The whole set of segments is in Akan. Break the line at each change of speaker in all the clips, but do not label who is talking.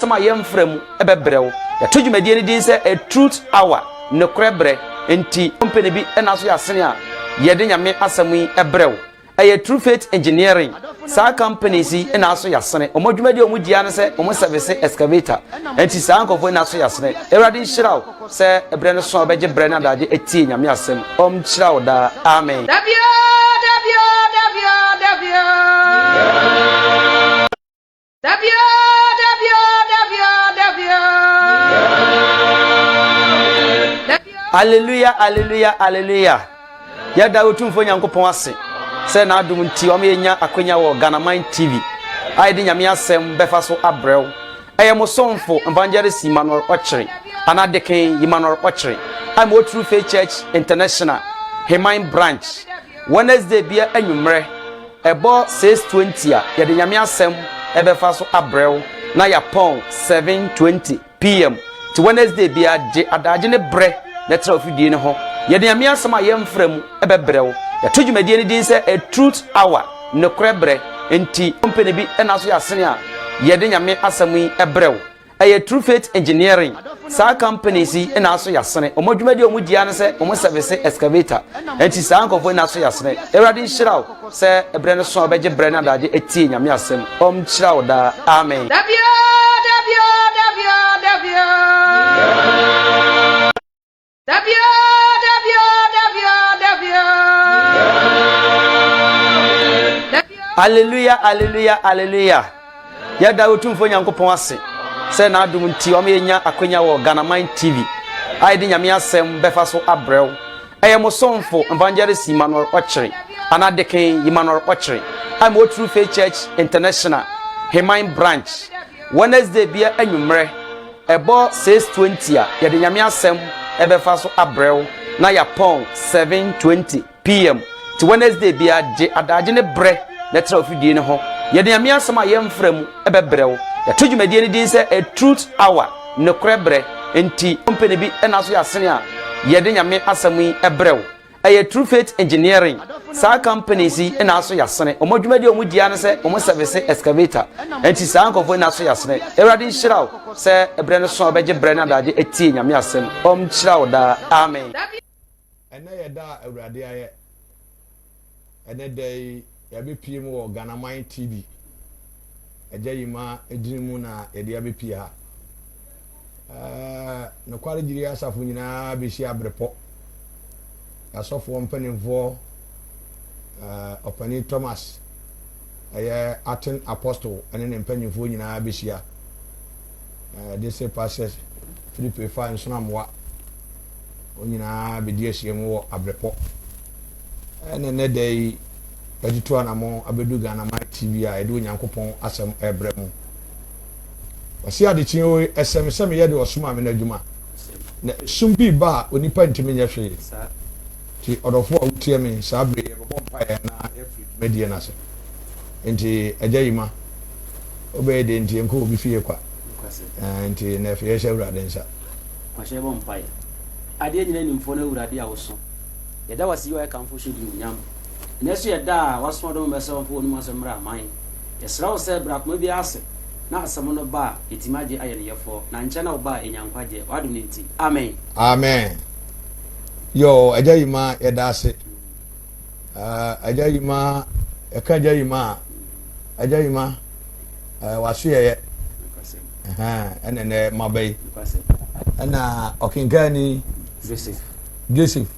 sama yem frem ebebrew ya tujumedie ni din se a truth hour ne korebre enti company bi na so ya sene a yede nyame asami ebrew a true faith engineering sa company si na so ya sene omodwumadi omudia ne se omo service excavator enti sa ankofo na so ya sene ewrade nhyiraw se ebre ne so obeje bre na daje etie nyame asem omhyiraw da amen
Dabio
Hallelujah, hallelujah, hallelujah. Ya da otumfo nyankopon ase. Se na adum nti o me nya akwanya wo Ghana TV. Aide nyame asem befa so abrew. Eye mo sonfo evangelist Emmanuel Ochre. Anadeken Emmanuel Ochre. I'm o True Faith Church International Hemain branch. Wednesday bia anwumre. Ebo 6:20 a ye de nyame asem ebefa so abrew na ya pon 7:20 PM. To Wednesday bia je adaje ne bre let's of you ho ye de amia sama ye mfrem ebebrew ya tujumedie ni din se a truth hour ne korebre enti company bi na so ya sene a ye de nyame asami ebrew a true faith engineering sa company si na so ya sene omodwumadi omudia ne se omo service excavator enti sa ankofo na so ya sene ewrade nhyiraw se ebre ne so obeje bre na daje etie nyame asem omhyiraw da amen Hallelujah, hallelujah, hallelujah. Ya da otumfo nyankopon ase. Se na adum nti o me nya akwanya wo Ghana TV. Aide nyame asem befa so abrew. Eye mo sonfo evangelist Emmanuel Ochre. Anadeken Emmanuel Ochre. I'm o True Faith Church International Hemain branch. Wednesday bia anwumre. Ebo 6:20 a ye de nyame asem ebefa so abrew na ya pon 7:20 PM. To Wednesday bia je adaje ne bre let's of you ho ye de amia sama ye mfrem ebebrew ya tujumedie ni din se a truth hour ne korebre enti company bi na so ya sene a ye de nyame asami ebrew a true faith engineering sa company si na so ya sene omodwumadi omudia ne se omo service excavator enti sa ankofo na so ya sene ewrade nhyiraw se ebre ne so obeje bre na daje etie nyame asem omhyiraw da amen
ene ye da ewrade aye ene dai ya be pie mu wo Ghana TV ejayima edinimu na ye de ya be pie ha no kware jiri asafo nyina be shi abrepo asofo mpanimfo opani Thomas aye aten apostle ene ne mpanimfo nyina be shi they say pastors Philip fa nsonamwa onyina be die shi mu wo abrepo ene ne dai editor na mo abedu Ghana TV a edu nyankopon asem ebremu wasi ade chin esem ye de osuma me na adwuma na sum bi ba onipa ntimi nya hwe ti odofo a utie me sa bre ye bo mpa ye na every media na se enti ajayima obe de enti enko obi fie kwa enti na fie hye urade nsa
kwa hye bo mpa ye ade nyina nimfo na urade a woso ye da wasi yo e kanfo hwedi nyam nesu ye da waso do meso fo onu masemra man yesrawo se brakoma bi ase na asemo no ba etimaje ayene yefo na nche na oba enyankwaje wadum nti amen
amen yo ajayima ye da ase ajayima e ka ajayima waso ye ene mabai ana okinkani Joseph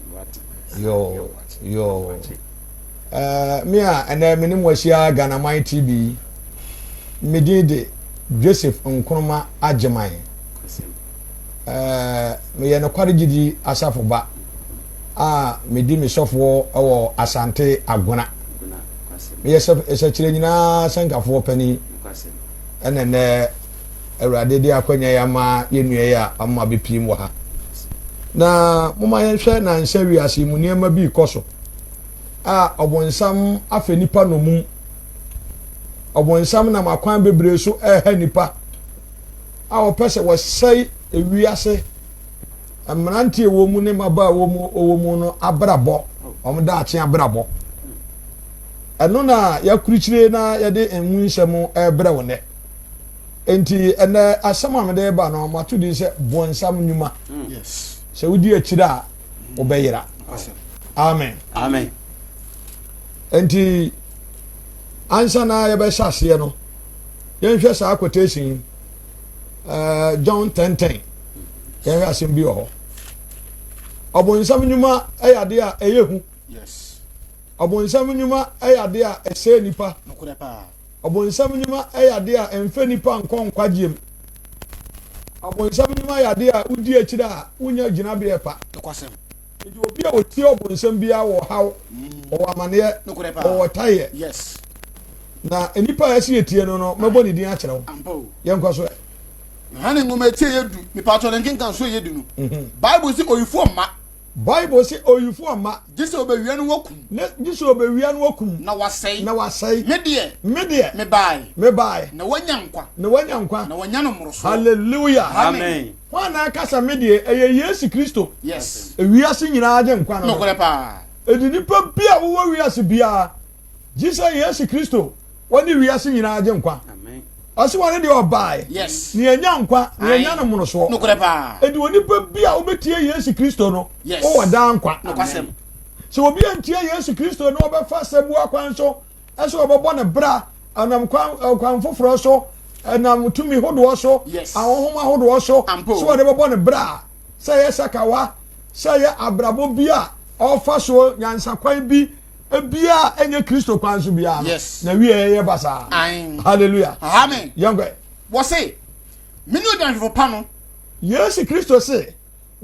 yo mia ene minim washia Ghana TV medide Joseph nkrumah ajeman me ye no kware gidi asafo ba medi me sofo ewo asante agona me ye se chire nyina sankafo pani ene awrade di akwanya ya ma yenue ya amma bepiem wo ha na moma yenhwe na nsawi asimu niema bi koso obonsam afenipa no mu obonsam na makwan bebre so nipa opese wosai ewiase amrantie wo mu ne maba wo mu no abrabo omda ache abrabo eno na yakurichire na yade enwu nsem ebre wo ne enti ene asama me de ba no mato di se bonsam nyuma
Yes.
se wudi akira obeyira amen
Amen.
enti ansa na ye be hyase no ye hwɛ sa quotation John 10:10 ye hwɛ asem bi ho obonsam nyuma ayade a eyehu
Yes.
obonsam nyuma ayade a ese nipa
Nokure pa.
obonsam nyuma ayade a emfe nipa nkɔ nkwagiem obonsam nyuma ayade a udi akira a unya gina be pa
Nokwasem.
nti obi a otie obonsam bia wɔ haw wɔ amane
Nokure pa.
wɔ taye
Yes.
na enipa a yɛsi etie no no mɛbɔ ne din akyerɛ wo
Ampo.
yɛnkɔ so
Yohane ngoma etie yedu. Mi pa to nken kan so yedu no. Bible si oyifo ma.
bible si oyifo ama
Gise obewia no wakum.
ne gye obewia no wakum
Na wasɛe.
na wasɛe
Me de.
me deɛ
Me bae.
me bae
Na wanya nkwa.
na wanya nkwa
Na wanya no mmoroso.
hallelujah
Amen.
hwan na akasa me deɛ ɛyɛ yesu kristo
Yes.
ewiase nyinaa gye nkwa no
Nokure pa.
edi nipa bi a wowɔ wiase biara gye sɛ yesu kristo wɔne wiase nyinaa gye nkwa
Amen.
ɔsi wɔne deɛ ɔbae
Yes.
ne anya nkwa ne anya no mmorosoɔ
Nokure pa.
edi onipa bi a wobɛtie yesu kristo no
Yes.
wɔwɔ daa nkwa
Nokwasem.
sɛ obi antie yesu kristo na ɔbɛfa sɛbua kwan so ɛsɛ ɔbɛbɔ ne bra ɛnam kwan foforɔ so ɛnam tumi hodoɔ so
Yes.
ahohoma hodoɔ so
Ampo.
sɛ ɔde bɛbɔ ne bra sɛ yɛ sakawa sɛ yɛ abrabɔ bi a ɔfa so nyansakwan bi ebia ɛnyɛ kristo kwan so biara no.
Yes.
na wie yɛ basaa
Amen.
hallelujah
Amen.
yɛnkɔ
Wɔse. Me no odwanhwefo pa no.
yesu kristo se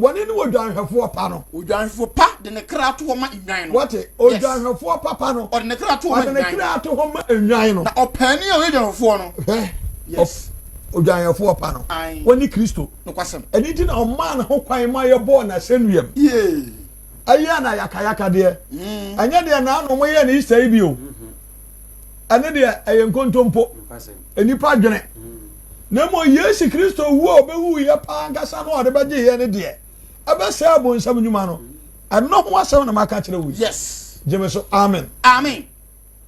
wɔne ne wɔ dwanhwɛfoɔ pa no
Odwanhwefo pa de ne kra to hɔ ma nnwan no.
wɔte odwanhwɛfoɔ papa no
Ɔde ne kra to hɔ ma
ɔde ne
nnwan no.
kra ato hɔ ma nnwan no
Na ɔpaani a ɔyɛ dwanhwɛfoɔ no.
hwɛ
Yes.
odwanhwɛfoɔ pa no
Aye.
wɔne kristo
Nokwasem.
ɛne nti na ɔmaa ne ho kwan ma yɛbɔɔ n'asɛnnuam
Yee.
ɛyɛ na yakayaka deɛ ɛnyɛ deɛ naano moyɛ ne yisa yi bi o ɛne deɛ ɛyɛ nkontompo nipa dwene na mmom yesu kristo wu a ɔbɛwu yɛ paa nkasa no a ɔde bɛgye yɛ ne deɛ ɛbɛsɛe abonsam nnwuma no ɛno ho asɛm na maka kyerɛ wo yi
Yes.
gyeme so amen
Amen.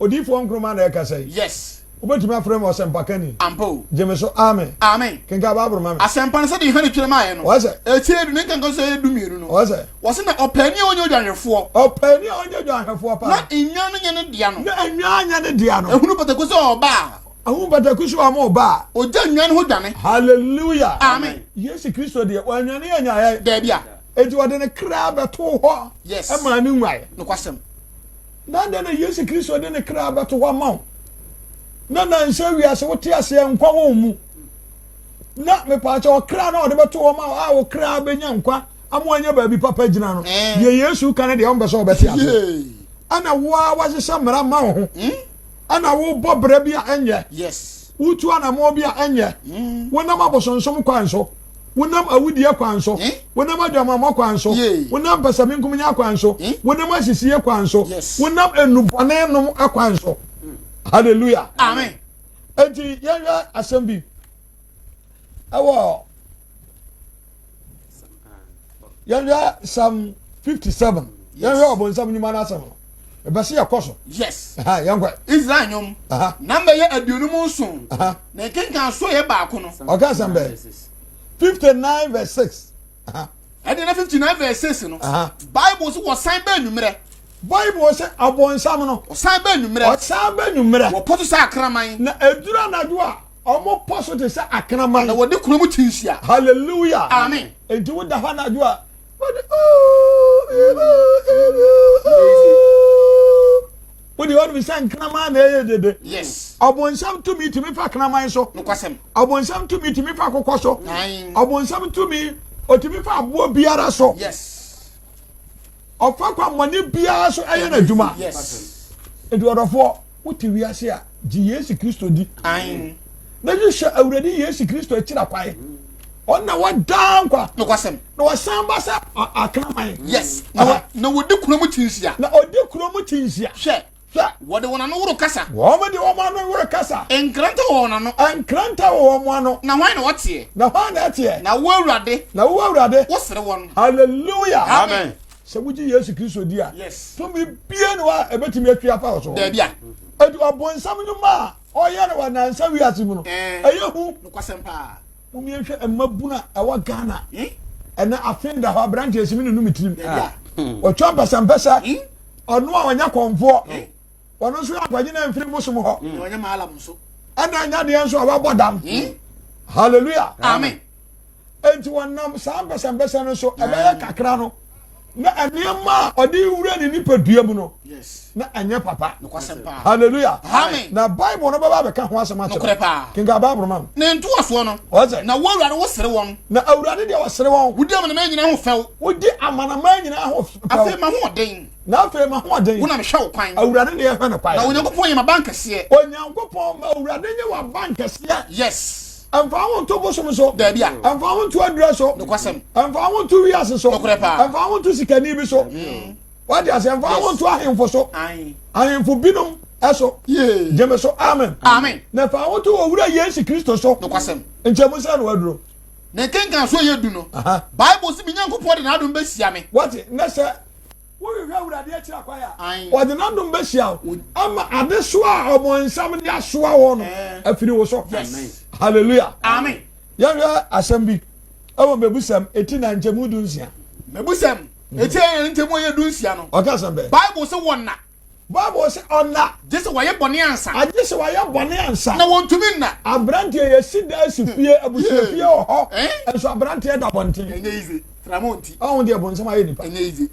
odiyifoɔ nkroma na ɛkasa yi
Yes.
wobɛtumi afrɛ ma ɔsɛmpakani
Ampo.
gyeme so amen
Amen.
kenka baaboro ma me
Asɛmpa no sɛ de Yohane twere maa yɛ no.
ɔsɛ
Etie du ne nkankan so yɛ dumienu no.
ɔsɛ
Wɔse na ɔpaani a ɔnyɛ odwanhwɛfoɔ.
ɔpaani a ɔnyɛ dwanhwɛfoɔ
Na
paa
nnwan no nyɛ ne dea no.
na anwaa nyɛ ne dea no
Ehunu pataku sɛ ɔba a.
ahu bataku so a ma ɔba a
Ogya nnwan no ho dwane.
hallelujah
Amen.
yesu kristo deɛ wɔanwane yɛ nyaeɛ
Daabi a.
enti wɔde ne kra bɛtoo hɔ
Yes.
ɛma ne nwae
Nokwasem.
na deɛ na yesu kristo de ne kra bɛto hɔ ma wo na nansa wiase wote aseɛ nkwa wɔ wo mu na mepaakyɛ ɔkra na ɔde bɛto hɔ ma wo a wo kra bɛnya nkwa ama wanya baabi papa gyina no deɛ yesu ka ne deɛ wompɛ sɛ wɔbɛte ase
Yee.
ana woa wahyehyɛ mmara ma wo ho ana wobɔ berɛ bi a ɛnyɛ
Yes.
wotu anammɔ bi a ɛnyɛ wonam abosonsom kwan so wonam awudie kwan so wonam adwamammɔ kwan so
Yee.
wonam pɛsɛmenkomnya kwan so wonam asisiye kwan so
Yes.
wonam enubɔne nom kwan so hallelujah
Amen.
enti yɛhwɛ asɛm bi ɛwɔ yɛhwɛ Psalm 57 yɛhwɛ ɔbonsam nnwuma no asɛm no ɛbɛse yɛkɔ so
Yes.
yɛnkɔ
Israel nyom.
Aha.
Namba yɛ aduonum nson.
Aha.
Na nkenkan so yɛ baako no.
ɔka asɛm bɛɛ 59 verse 6
Ɛde na 59 verse 6 no.
Aha.
Bible so wɔsan bɛ anwummerɛ.
bible sɛ abonsam no
Wɔsan bɛ anwummerɛ.
ɔsan bɛ nwummerɛ
Wɔpɔto sɛ akraman.
na edura anadwo a ɔmo pɔ so te sɛ
Na
akraman
wɔde kurom tinhyia.
hallelujah
Amen.
enti woda hɔ anadwo a wode wode hɔ nom sɛ nkraman na ɛyɛ dede
Yes.
ɔbonsam tumi tumi fa kraman so
Nokwasem.
ɔbonsam tumi tumi fa kokɔ so
Amen.
ɔbonsam tumi otumi fa aboɔ biara so
Yes.
ɔfa kwammɔne biara so ɛyɛ n'adwuma
Yes.
enti ɔdɔfoɔ wote wiase a gye yesu kristo di
Amen.
na hwehwɛ awurade yesu kristo akyira kwae ɔna wɔdaa nkwa
Nokwasem.
na wɔsan ba sɛ akraman
Yes.
Aha.
Na wɔde kurom tinhyia.
na ɔdi kurom ti nhyia
Hwɛ.
hwɛ
Wɔde wɔn ano woro kasa.
wɔn de wɔn ano woro kasa
Nkranta wɔ wɔn ano.
nkranta wɔ wɔn ano
Na hwan na wɔteɛ?
na hɔn na ɛteɛ
Na wo Awurade,
na wo awurade
wosere wɔn.
hallelujah
Amen.
sɛ wogye yesu kristo di a
Yes.
tumi bie ne wa ɛbɛtumi atwi afa wɔ so
Daabi a.
edu abonsam nyuma oya na wanansa wi asimu no eyehu
no kwasem pa
mumi ehwe emabuna ewa Ghana ena afenda ho branch esimi no numitirim o chomba sampesa onu a onya konfo wono so akwaje na mfiri musom ho
onya maala muso
ana nya de enso ababodam hallelujah
amen
enti wonam sampesa no so ebeye kakra no na aniema odi wura ni nipadua mu no
yes
na anya papa
no kwasem pa
hallelujah
amen
na bible no baba be ka ho asema
no krepa
kinga bible mam
ne ntu aso no na wowura wo sere won
na awurade de wo sere won
wudi amana ma nyina ho few
wodi amana ma nyina ho few
afi ma ho den
na afi ma ho den
wona me hwe wo kwan
awurade de hwe no kwan
na onyankopon yema bank se
onyankopon ma awurade nye wa bank se
yes
amfa ho to bosom so
da bia
amfa ho to adura so
no kwasem
amfa ho to wiase so amfa ho to sikani bi so wadi ase amfa ho to ahemfo so ahemfo binom eso jeme so amen
amen
na fa ho to owura Yesu Kristo so
no kwasem
nchemu sa no waduro
na kenkan so yedu no bible si binyankopon de na adom besia me
wati na se wo hwe awurade a kira kwaya o de na dom besia ama adeso a obonsam de asoa wo no afiri wo so hallelujah
amen
ya assembly awo mebusam eti na nchemu du nsia
mebusam eti ntemu ye du nsia no
okasam be
bible se wonna
bible se onna
jese waye bone ansa
ajese waye bone ansa
na wontumi na
abrante ye sida asifie abusefie ho enso abrante da bonte
enye ize tramonti
awon de bonsam aye nipa
enye ize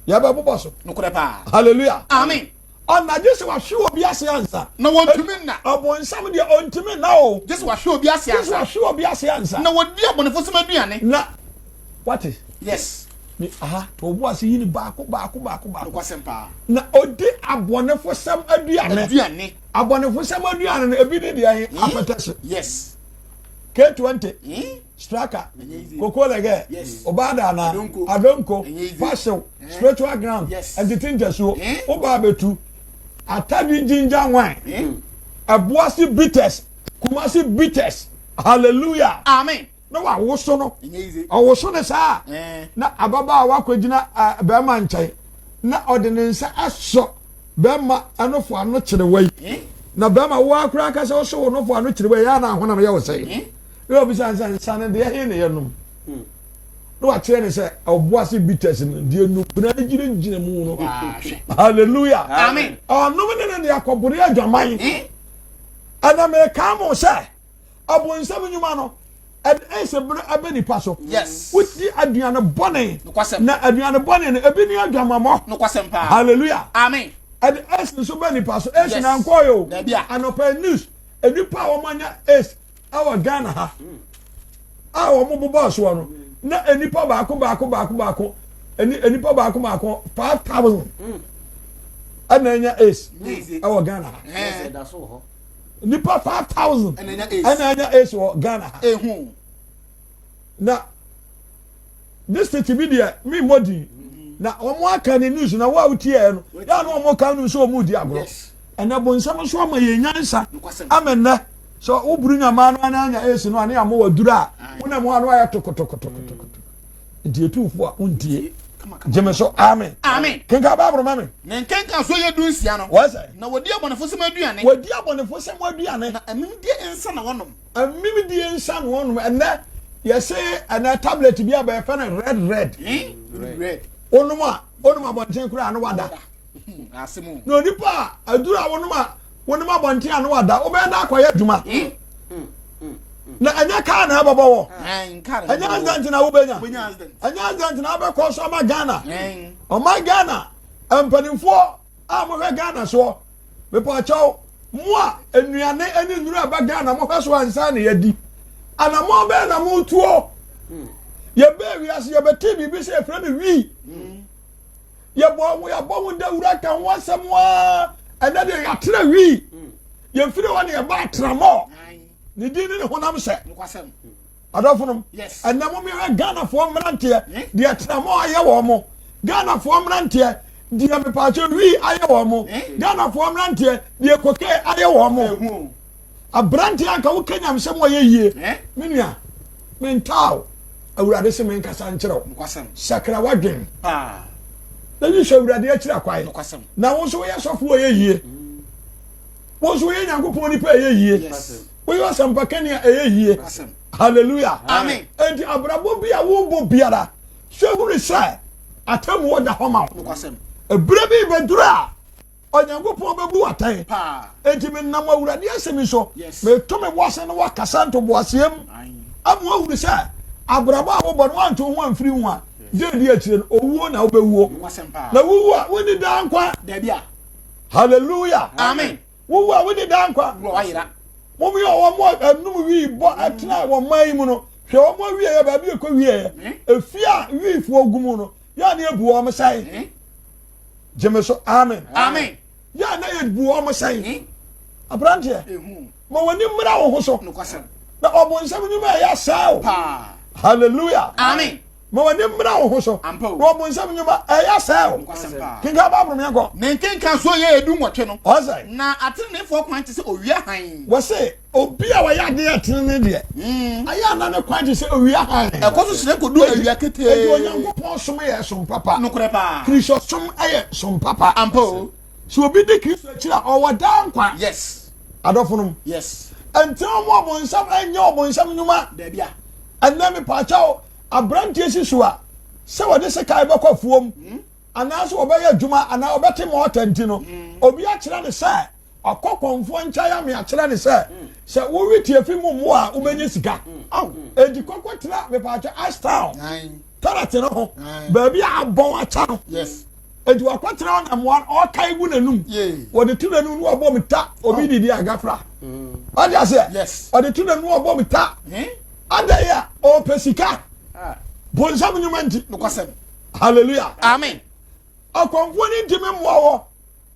ya ba boboso
no krepa
hallelujah
amen
ona jese wa hwe obi ase ansa
na wontumi na
abonsam de ontumi na o
jese wa hwe obi ase ansa
jese wa hwe obi ase ansa
na wodi abonefo sema aduane
na what is
yes
ni to obo ase yini baako
no kwasempa
na odi abonefo sam aduane abonefo sam aduane na ebi de ahe apetase
yes
K20 striker kokolege obada na adonko fashion spiritual ground and the so oba betu atadi jinja wan abuasi bitters kumasi bitters hallelujah
amen
no wa woso no owoso ne sa na ababa wa kwagina be ma nchai na ordinance aso be ma anofo ano kire wai na be ma wa akura ka se wo so no fo ano kire wai ya na ahona me ye wo sei yo bi san de he ne yenum no wa kire ne se obuase bitters ne de nu na gire mu no hallelujah
amen
no me ne de akobure adwaman ana me ka mo se abonsam nyuma no ese bro abeni paso
yes
wuti aduane bone na aduane bone ne ebi ni adwamamo
no kwasempa
hallelujah
amen
and ese so beni paso ese na nkoyo anopa news edipa wo manya ese awa Ghana ha awo mo bobo so no na enipa baako enipa baako 5000 ananya ese awa Ghana ha
da so ho
nipa 5000 ananya ese wo Ghana ha
ehu
na this media me modi na omo aka ni news na wa utie no ya no omo ka news o mu di agro ena bonsam so ma ye nyansa amen na so uburu nyama no anya esi no ane amo wadura wona mo anu aya tokotokotokotoko die tufo a untie jeme so amen
amen
kenka ba bro mame
ne kenka so ye du nsia no
wasa
na abonefo sem aduane na amim die ensa na wonom ene yes ana tablet bi aba fa na red onuma bonten kura anu wada asemu
no nipa adura onuma bonten anu wada obeda akoya djuma na anya ka na baba wo anya accident na wo benya anya accident na be ko so ma Ghana o ma Ghana ampanimfo a mo Ghana so me pa chaw mo a enuane ani nuru aba Ghana mo hwe so ansa na yadi ana mo be na mo tuo ye be wi ase ye be tibi bi se fra me wi ye bo mo da wura kan wasam wa ana de ya tra wi ye firi woni ye ba tra mo ni di ni honam se
kwasem
adofunum ana mo me Ghana fo mrante de tra mo aye wo mo Ghana fo mrante de me pa che wi aye wo mo Ghana fo mrante de koke aye wo mo abrante anka wo kanyam se mo ye yie menua mentaw awurade se men kasa nkyerɛw
kwasem
sakra wadwen na yi hwɛ awurade akira kwai na wo so ye sɔfo ye yie
wo so ye nyankopon ni pa ye yie wo yo sampa kan ya ye yie hallelujah
amen
enti abrabo bia wo bo biara hwehuru sai atamu wo da homa
no kwasem
ebure bi bedura onyankopon bebu atan
pa
enti me nam awurade asemi so me to me boase no wakasa nto boasem amu awuru sai abrabo a wo bo no anto ho amfiri ho a je di akire owuo na wo bewuo
kwasem pa
na wuwu a woni dankwa
da bia
hallelujah
amen
wuwu a woni dankwa
wo ayira
momi o mo anum wi bo atena wo mai mu no hwe o mo wi ya ba bi ko wi ya efia wi fu ogumu no ya na ebu o mo sai jemeso amen
amen
ya na ebu o mo sai abrante mo woni mra wo ho so
no kwasem
na obonsam nyuma ya sao
pa
hallelujah
amen
mo woni mra wo ho so na obonsam nyuma ya sao
kwasem pa
kinga ba bro me ko
nenkenka so ye edu nwotwe no
ozai
na atenefo kwan te se owia han
wo se obi a wa ya de atene de aya na ne kwan te se owia han
ekoso sire kodu awia kete
e onyankopon som ye som papa
no kure pa
kristo som aye som papa
ampo
so obi de kristo akira o wada nkwa
yes
adofunum
yes
enti omo obonsam anya obonsam nyuma
da bia
anami pa chao abrantie siso a se wode se kai be kwafuom anaso obeye adwuma ana obete mo otanti no obi akira ne sai akokonfo nchaya me akira ne sai se wo witie fi mu mo a ubenye sika edi kokotira me pa cha Ashtown tarate no ho baabi abon acha no
yes
edi wakotira na mo o kai gu nanum wode tu nanum no obo meta obi didi agafra ade ase
yes
wode tu nanum obo meta ade ya o pesika bonsam nyumanti
no kwasem
hallelujah
amen
akonfo ni ntimi mmoawo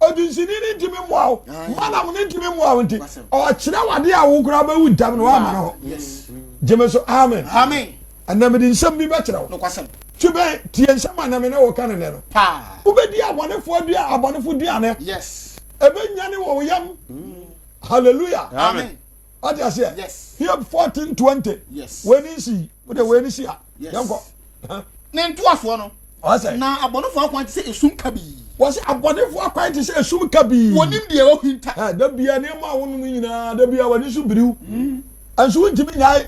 odunsini ni ntimi mmoawo manam ni ntimi mmoawo nti o kire wade a wo kura ba wu ntam no wa ma no
yes
jemeso amen
amen
anam di nsam bi ba kire wo
no kwasem
tube tie nsam anam ne wo kan ne no
pa
ubedi abonefo dia abonefo dia ne
yes
ebe nyane wo yam hallelujah
amen
ade ase
yes
here 14:20
yes
weni si wo de weni si a yanko
ne ntoafo no
ose
na abonofo akwan te se esum kabi
wose abonefo akwan te se esum kabi
wonim de wo hinta
da bia ne ma wonu nyina da bia wani su biriw anso ntimi nyai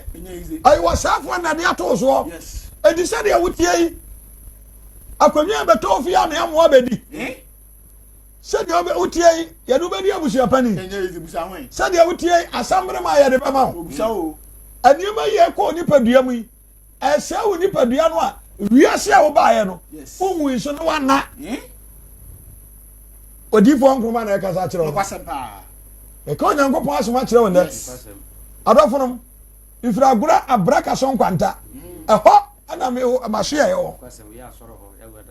ai wasafo na de ato so
yes
edi se de wutie yi akwanya beto fi ya na mo abedi se de wutie yi ya do bedi abusu apani
enye izi busa hwen
se de wutie yi asambre ma ya de ba ma
busa o
aniema ye ko ni padua mu yi ese wo ni padua no a wiase a wo ba ye no wo so no wana odifo nkruma na ekasa kire
no
wo
kwasem pa
e ko nyankopon asoma kire wo nda adofonom ifragura abraka son kwanta eho ana me amaso ye wo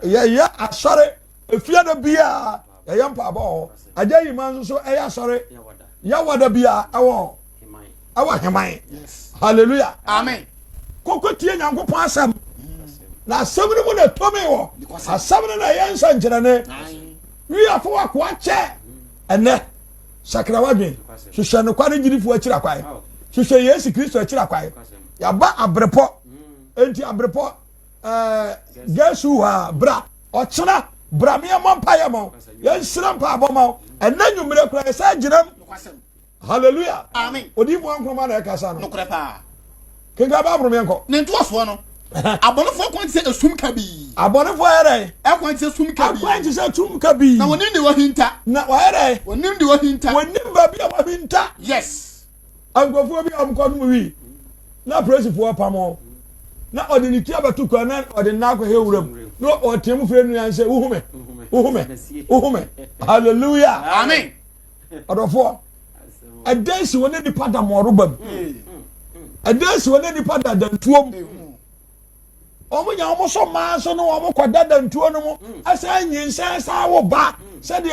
ya asore efia da bia ya mpa ba ho ajayi man so ya asore ya wada bia awo awa heman hallelujah
amen
koko tie nyankopon asam na asam ne mu na tome wo asam ne na yensa nkyerane wi afo akwa che ene sakrawadwen hwehwe no kware girifo akira kwae hwehwe Yesu Kristo akira kwae ya ba abrepo enti abrepo Yesu ha bra ochena bra me ampa ya mo yensira mpa aboma ena nwumre kura sa ginam hallelujah
amen
odifo nkroma na ekasa no
no kure pa
kinga ba bro me nko
ne ntoafo no abonofo kwan te se esum kabi
abonefo ere
ekwan te se esum kabi
akwan te se tum kabi
na wonim de wo hinta
na wa ere
wonim de wo hinta
wonim ba bia wa hinta
yes
angofo bi am ko no wi na presifo pamo na odiniki abatu kwa na odina ko hewuram no otem fre nu yan se uhume hallelujah
amen
odofo adansi woni di pada morubam adansi woni di pada dantuom omo nya omo so ma so no omo kwada dantuo no mu asa nyinsan sa wo ba se de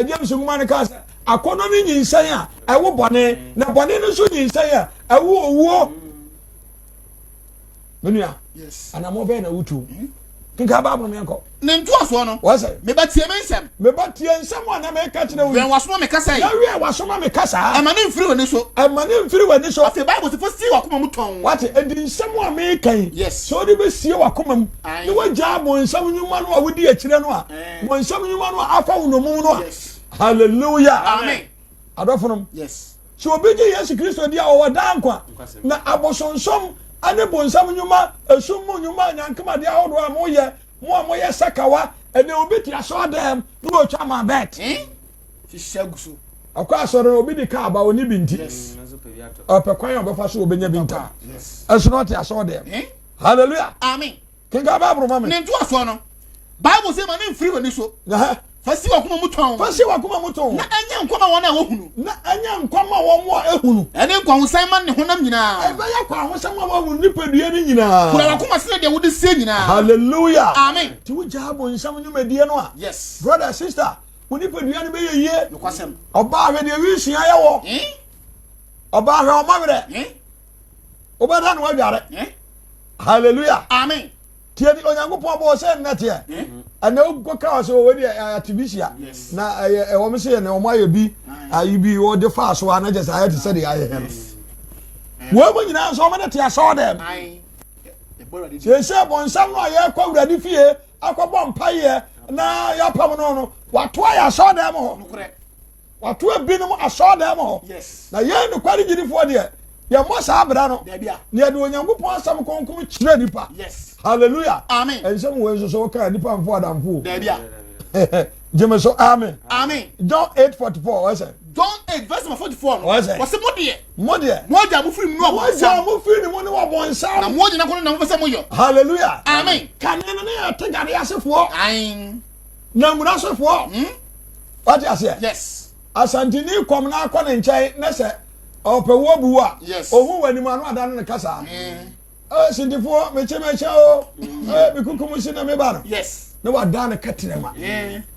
James Ngumane ka akono ni nyinsan a ewo bone na bone no so nyinsan a ewo owuo menua
yes
ana mo be na wutu kinka ba mo menko
ne ntoafo no
wasa
me batie mensem
me batie nsam ana me ka kire wo
wen waso me kasa
ya wi wasoma me kasa
amane mfiri woni so
wani so
afi bible se fosi wakoma mu ton
wate edi nsam a me kan
yes
so de be sie wakoma mu ne waja mo nsam nyuma no a wodi akire no a mo nsam nyuma no afa wo no mu no
yes
hallelujah
amen
adɔfonom
Yes.
so obi gye Yesu Kristo di a ɔwɔ dan kwa na abosonsom ane bonsam nyuma esum nyuma nyankama di ahodo a moyɛ sakawa ene obi ti aso dem no otwa ma bet
Shishagusu.
akwa asoro obi di ka ba oni bi nti opekwan obefa so obenya bi nta eso no ti aso dem hallelujah
Amen.
kinga Bible mama
Ne nto aso no. Bible say man free woni so. Fasi wa kuma muton.
fasi wa kuma muton
Na anya nkoma wona wo hunu.
na anya nkwama wo mo ehunu
Ene nkwa hosan man ne honam nyina.
ebe ya kwa ahosam wa wo nipadua ni nyina
Kura wa kuma se de wo de sie nyina.
hallelujah
Amen.
ti wo jabo nsam nyumadie no a
Yes.
brother sister wo nipadua ni be yeye
No kwasem.
oba hwe de wi sua ye wo oba hwe o mabere oba da no wadware hallelujah
Amen.
tie ni onyankopon bo se nnete ana ugo ka so we de atibisia na e wo me se ne o maye bi ayi bi wo de fa so ana je sa ya te se de aye he wo mo nyina so mo de te aso dem
Amen.
se se bonsam no ye kwa wurade fie akobọ mpaye na ya pam no no wato ya aso dem ho wato ebinom aso dem ho
Yes.
na ye no kwari gidifo de ye mo sa abra no
Debia.
ne de onyankopon asam konkom kire nipa
Yes.
hallelujah
Amen.
ensem wo so ka nipa mfo adamfo
Debia.
jeme so amen
Amen.
John 8:44 what's it
John 8 verse 44 no.
What's it?
Wase modie.
mo de
Moja mu free mu no
mo
abonsam.
ja mo fi ni mo ne wo
Na
bonsam
moja na kono na mo pese mo yo.
hallelujah
Amen.
kanene ne ya tegare asefo
Amen.
na ngura asefo what you say
Yes.
asantini kom na akọ ne nkyɛn na sɛ ɔpɛwo bu a
Yes.
ohun wani ma no ada ne kasa sintifo mekyɛ o mekukum si na me ba no
Yes.
na wada ne katere ma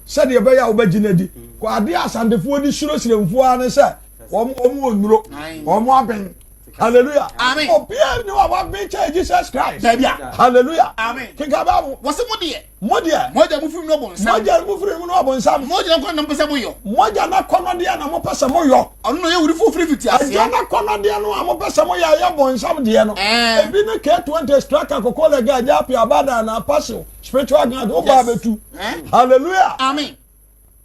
sɛdeɛ ɛbɛyɛ a wobɛgyina di kɔ ade asantefoɔ di suro siremfoɔ a ne sɛ wɔn onnuro wɔn abɛn hallelujah
Amen.
obiara ni wa wabɛn kyɛ Jesus Christ
Debia.
hallelujah
Amen.
kinka baabu
Wase modie.
mo deɛ
Moja mu free mu no abonsam.
mogya mu firi mu no abonsam
Moja na kono na mo pese mo yo.
mogya na kɔnɔ deɛ na mo pɛ sɛ mo yɔ
Ono no ye wuri fu free fiti ase.
agya na kɔnɔ deɛ no a mo pɛ sɛ mo yɛ ayɛ bɔnsam deɛ no ebi ne K20 straka kɔkɔ lɛ ga agya api abada na apaso spiritual guide o ba betu hallelujah
Amen.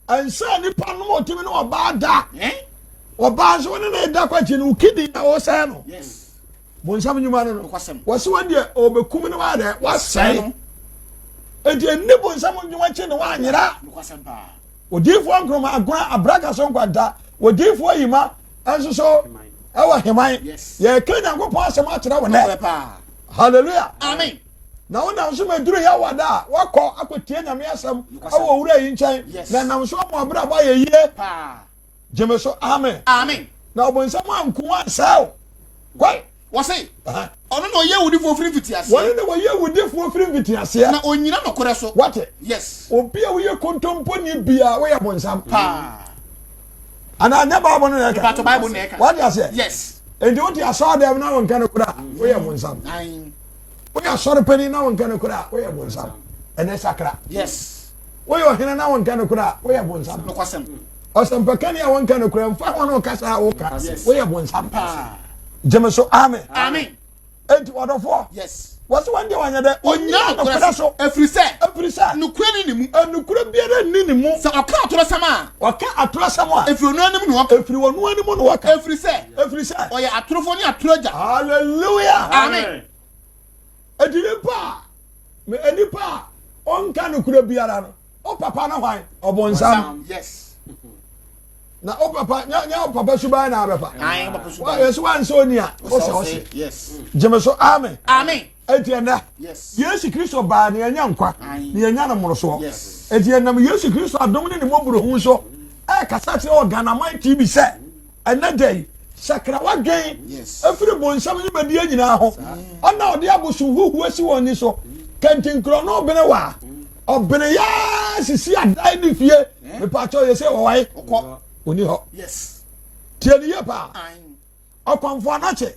ɛnsa nipa no mo timi no ɔbaa da ɔbaa nso ne na ɛda kwakyi no kidi na ɔsɛɛ no
Yes.
bɔnsam nyuma no no
Kwasem.
wɔsi wɔn deɛ ɔbɛkum ne wa dɛ wasɛe eti eni bɔnsam nyuma kyi ne wa anyera
No kwasem pa.
odiifoɔ nkroma agona abraka so nkwanta odiifoɔ yima nso so ɛwɔ heman
Yes.
yɛ ka nyankopɔn asɛm akyerɛ wo nɛ
Pa.
hallelujah
Amen.
na wonam so maduru yɛ wada a wakɔ akɔtie nyame asɛm ɛwɔ owura yi nkyɛn
Yes.
na nam so ama abrɛ abɔ ayɛ yie
Pa.
gyeme so amen
Amen.
na ɔbɔnsɛm anko ansɛe wo kwae
Wase. Ono no ye wuri fu free fiti ase.
wɔne ne wɔyɛ wudifoɔ firi mfitiaseɛ
Na onyina no kore so.
wate
Yes.
obi a woyɛ kontomponi bia woyɛ bɔnsam
Pa.
anaa nyɛ baabɔ no na
Ba to
ɛka
Bible na eka.
wate aseɛ
Yes.
enti wote asɔre dɛm na wɔnka no kora woyɛ bɔnsam
Amen.
woyɛ asɔre pani na wɔnka no kora woyɛ bɔnsam ɛnɛ sakra
Yes.
woyɛ ɔhene na wɔnka no kora woyɛ bɔnsam
No kwasem.
ɔsɛmpakani a wɔnka no kora mfa ho no kasa a woka woyɛ bɔnsam
Pa.
gyeme so amen
Amen.
enti wɔdɔfoɔ
Yes.
wɔse wɔn deɛ wɔnyɛ dɛ
Onyina
onyina
no
nokora
kore
so
Efri se.
ɛfiri sɛ
No kure ni mu.
ɛnokora biara nni ne mu
Se oka atoro sama.
ɔka atorɔsɛm a
Efri onu anim no waka.
ɛfiri wɔno anim no wɔka
Efri se.
ɛfiri sɛ
Oye atorofo ni atoroja.
hallelujah
Amen.
ɛdi nipa a ɔnka nokora biara no ɔpapa no hwan ɔbɔnsam
Yes.
na ɔpapa nyɛ ɔpapa suban na abɛfa
Amen. Papa so.
yɛso wansɛ oni a ɔsɛ
Yes.
gyeme so amen
Amen.
enti ɛnɛ
Yes.
yesu kristo baa ne yɛnya nkwa
Aye.
ne yɛnya no mmorosoɔ
Yes.
enti ɛnam yesu kristo adom ne ne mmɔborɔhu so ɛkasa kyerɛ ɔghanaman tv sɛ ɛnɛ da yi sakra wadwen
Yes.
ɛfiri bonsam nyimadiɛ nyinaa ho ɔna ɔde abosom huhu asi wɔ ni so kantinkorɔ no ɔbene wa ɔbene yaa sisi adan ne fie mepakyɛ yɛ sɛ wɔwae
Okɔ.
oni hɔ
Yes.
tie ne yie paa
Amen.
ɔkɔmfoɔ anakye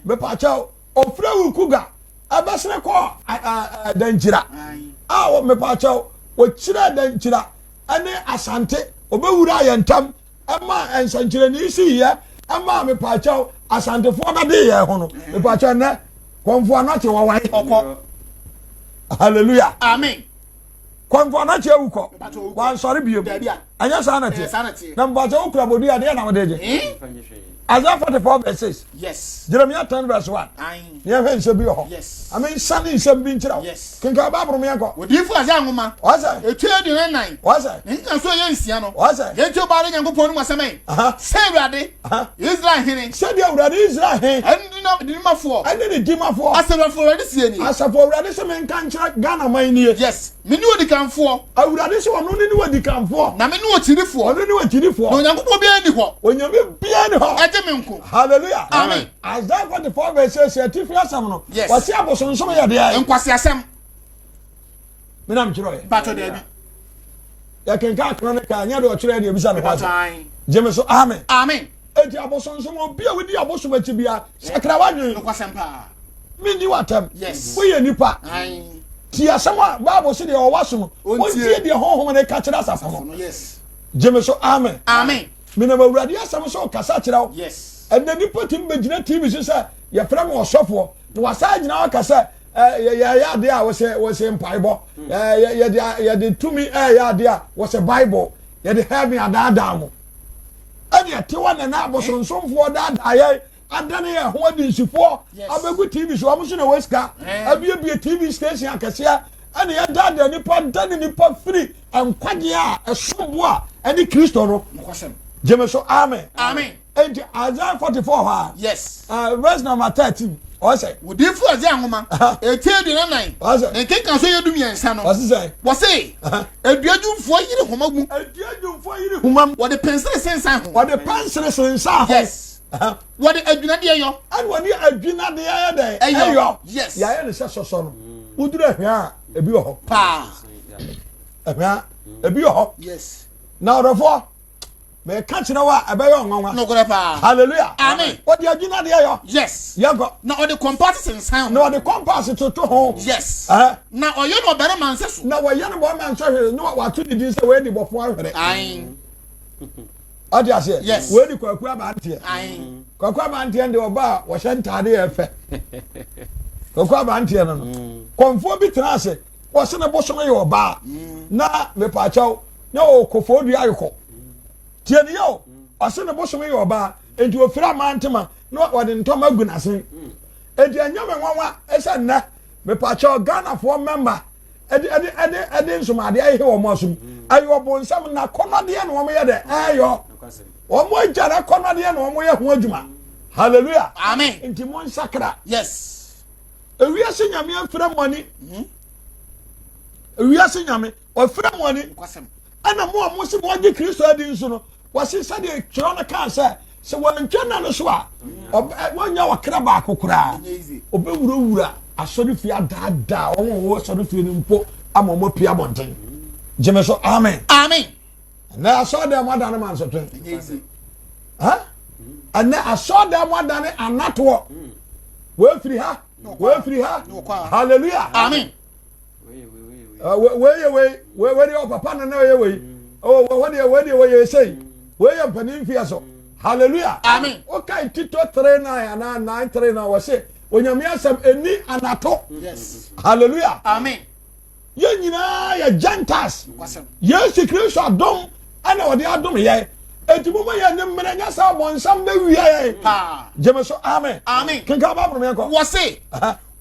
mepakyɛ ɔfrɛ wo kuga ɛbɛsene kɔ dankyira
Amen.
a mepakyɛ wɔkyerɛ dankyira ɛne asante ɔbɛwura ayɛ ntam ɛma nsɛnkyerɛnne si yɛ ɛma mepakyɛ asantefoɔ bɛde yɛ ho no mepakyɛ nnɛ kɔmfoɔ anakye wɔwae
Okɔ.
hallelujah
Amen.
kwanfo na che wuko wan sori biem anya sa na te na mbaje okura bodu ade na wodeje Isaiah 44 verse 6.
Yes.
Jeremiah 10 verse 1. Ye hwen se bi ho.
Yes.
I mean sani se bi nchira.
Yes.
Kinka Bible me yanko.
Odifu Isaiah ngoma.
Wasa.
Etwe di nan.
Wasa.
Nka so ye nsia no.
Wasa.
Ye twa ba Nyankopɔn no asɛmɛn. Se Awurade. Israel hene.
Se dia Awurade Israel hene.
Ɛndi no di mafo.
Ɛni di di mafo.
Asɛmɛfo Awurade sie ni.
Asafo Awurade se men kan kyerɛ Ghana man nie.
Yes. Me ni odi kanfo.
Awurade se wono ni wadi kanfo.
Na me ni otirifo.
Ono ni watirifo.
Na Nyankopɔn bi ani hɔ.
Onyame bia ni hɔ.
Ɛde me nko.
Hallelujah.
Amen.
Isaiah 44 verse 6 atifi asam no.
Yes.
Wasi abosonsom yɛ de ai.
Nkwasi asɛm.
Menam kyerɛ yɛ.
Pato de bi.
Ya kenka akra ne ka nya de ɔkyerɛ de ebisa me kwasa.
Pato.
Jeme so amen.
Amen.
Eti abosonsom obi a wodi abosom akyi bia sakra wadwen.
Nkwasɛm pa.
Me ni watam.
Yes.
Wo yɛ nipa.
Ai.
Ti asɛm a Bible se de ɔwasom. Ontie de honhom ne ka kyerɛ asafo no.
Yes.
Jeme so amen.
Amen.
Menam awurade asɛm so kasa kyerɛ wo.
Yes.
Ɛna nipa tim bɛgyina TV so sɛ yɛfrɛ mo ɔsɔfoɔ na wasa gyina waka sɛ yɛyɛ ade a wɔsɛ mpaebɔ yɛde tumi ɛyɛ ade a wɔsɛ bible yɛde heaven adaadaa mo ɛne ɛte wa nana abosonsomfoɔ daadaa yɛ adane yɛ ho adi nsifoɔ abɛgu TV so ɔmo so na wɔsika abiebie TV station akɛseɛ ɛne yɛdaadaa nipa dane nipa firi nkwagye a ɛsombo a ɛne kristo no gyeme so amen.
Amen.
And Isaiah 44 ha.
Yes.
Verse number 13. What say?
Odifu Isaiah ngoma. Etie di nan.
What say?
Nkenka so yedum yensa no.
What say?
What say? Eduadumfo yire homa gu.
Eduadumfo yire homa.
What the pencil sensan ho.
What the pencil sensan ho.
Yes. What the adwinade yo.
And when you adwinade ya dey. Eyo.
Yes.
Ya ya ne se soso no. Udura hwa ebi wo ho.
Pa.
Hwa ebi wo ho.
Yes.
Na orofo me ka kyerɛ wa ɛbɛyɛ ɔnwanwa
no kore pa.
Hallelujah.
Amen.
Ɔde adwina de ayɔ.
Yes.
Yɛkɔ.
Na ɔde compass sensan ho.
Na ɔde compass toto ho.
Yes.
Na
ɔyɛ no ɔbɛrɛ manse so.
Na wɔyɛ no bɔ man hwɛ no wato di din sɛ wɔyɛ di bɔfo ahwere.
Ayi.
Ɔde aseɛ.
Yes.
Wɔyɛ di kwaku abanteɛ.
Ayi.
Kwaku abanteɛ de ɔba a wɔhyɛ ntaade yɛ fɛ. Kwaku abanteɛ no no. Kɔnfoɔ bi tena ase. Wɔse ne bosom yɛ ɔba. Na mepaakyɛw na ɔkɔfo dua ayɔkɔ. Tie ne yo. Ɔse ne bosom yɛ ɔba. Enti ofira amantema na wɔde ntɔma gu n'ase. Enti anyame nwanwa ɛsɛ nna mepaakyɛw Ghanafoɔ member ɛde nsomade ayɛ wɔ mo asom. Ayo ɔbonsam na kɔnɔdeɛ na wɔn yɛ dɛ ɛyɔ. Wɔn agyara kɔnɔdeɛ na wɔn yɛ ho adwuma. Hallelujah.
Amen.
Enti mo nsakra.
Yes.
Ewiase nyame afira mɔni. Ewiase nyame ɔfira mɔni. Ana mo a mo se mo agye Kristo adi nso no wɔse sɛdeɛ kyerɛ no kaa sɛ wɔntwa na no so a wɔnya wɔkra baako koraa ɔbɛwurawura asɔre fie adaadaa ɔmo wɔ asɔre fie no mpo ama ɔmo pia abɔnten gyeme so amen.
Amen.
Na asɔre mo adane ma nsɔtwe ɛnɛ asɔre mo adane anatoɔ wɔafiri ha hallelujah.
Amen.
wei de papa na oyɛ wei wei sei wei yɛ mpanin fie so hallelujah.
Amen.
Okay, Tito 3:9 and 9:3 was say onyame asɛm eni anato.
Yes.
Hallelujah.
Amen.
Yɛn nyinaa yɛ Gentiles. Yesu Kristo adom ana wɔde adom yɛ. Enti mo yɛ ne mmere nya sa bɔnsam bɛ wiɛ yɛ.
Pa.
Gyeme so amen.
Amen.
Kenka ba bro me kɔ.
Wɔse.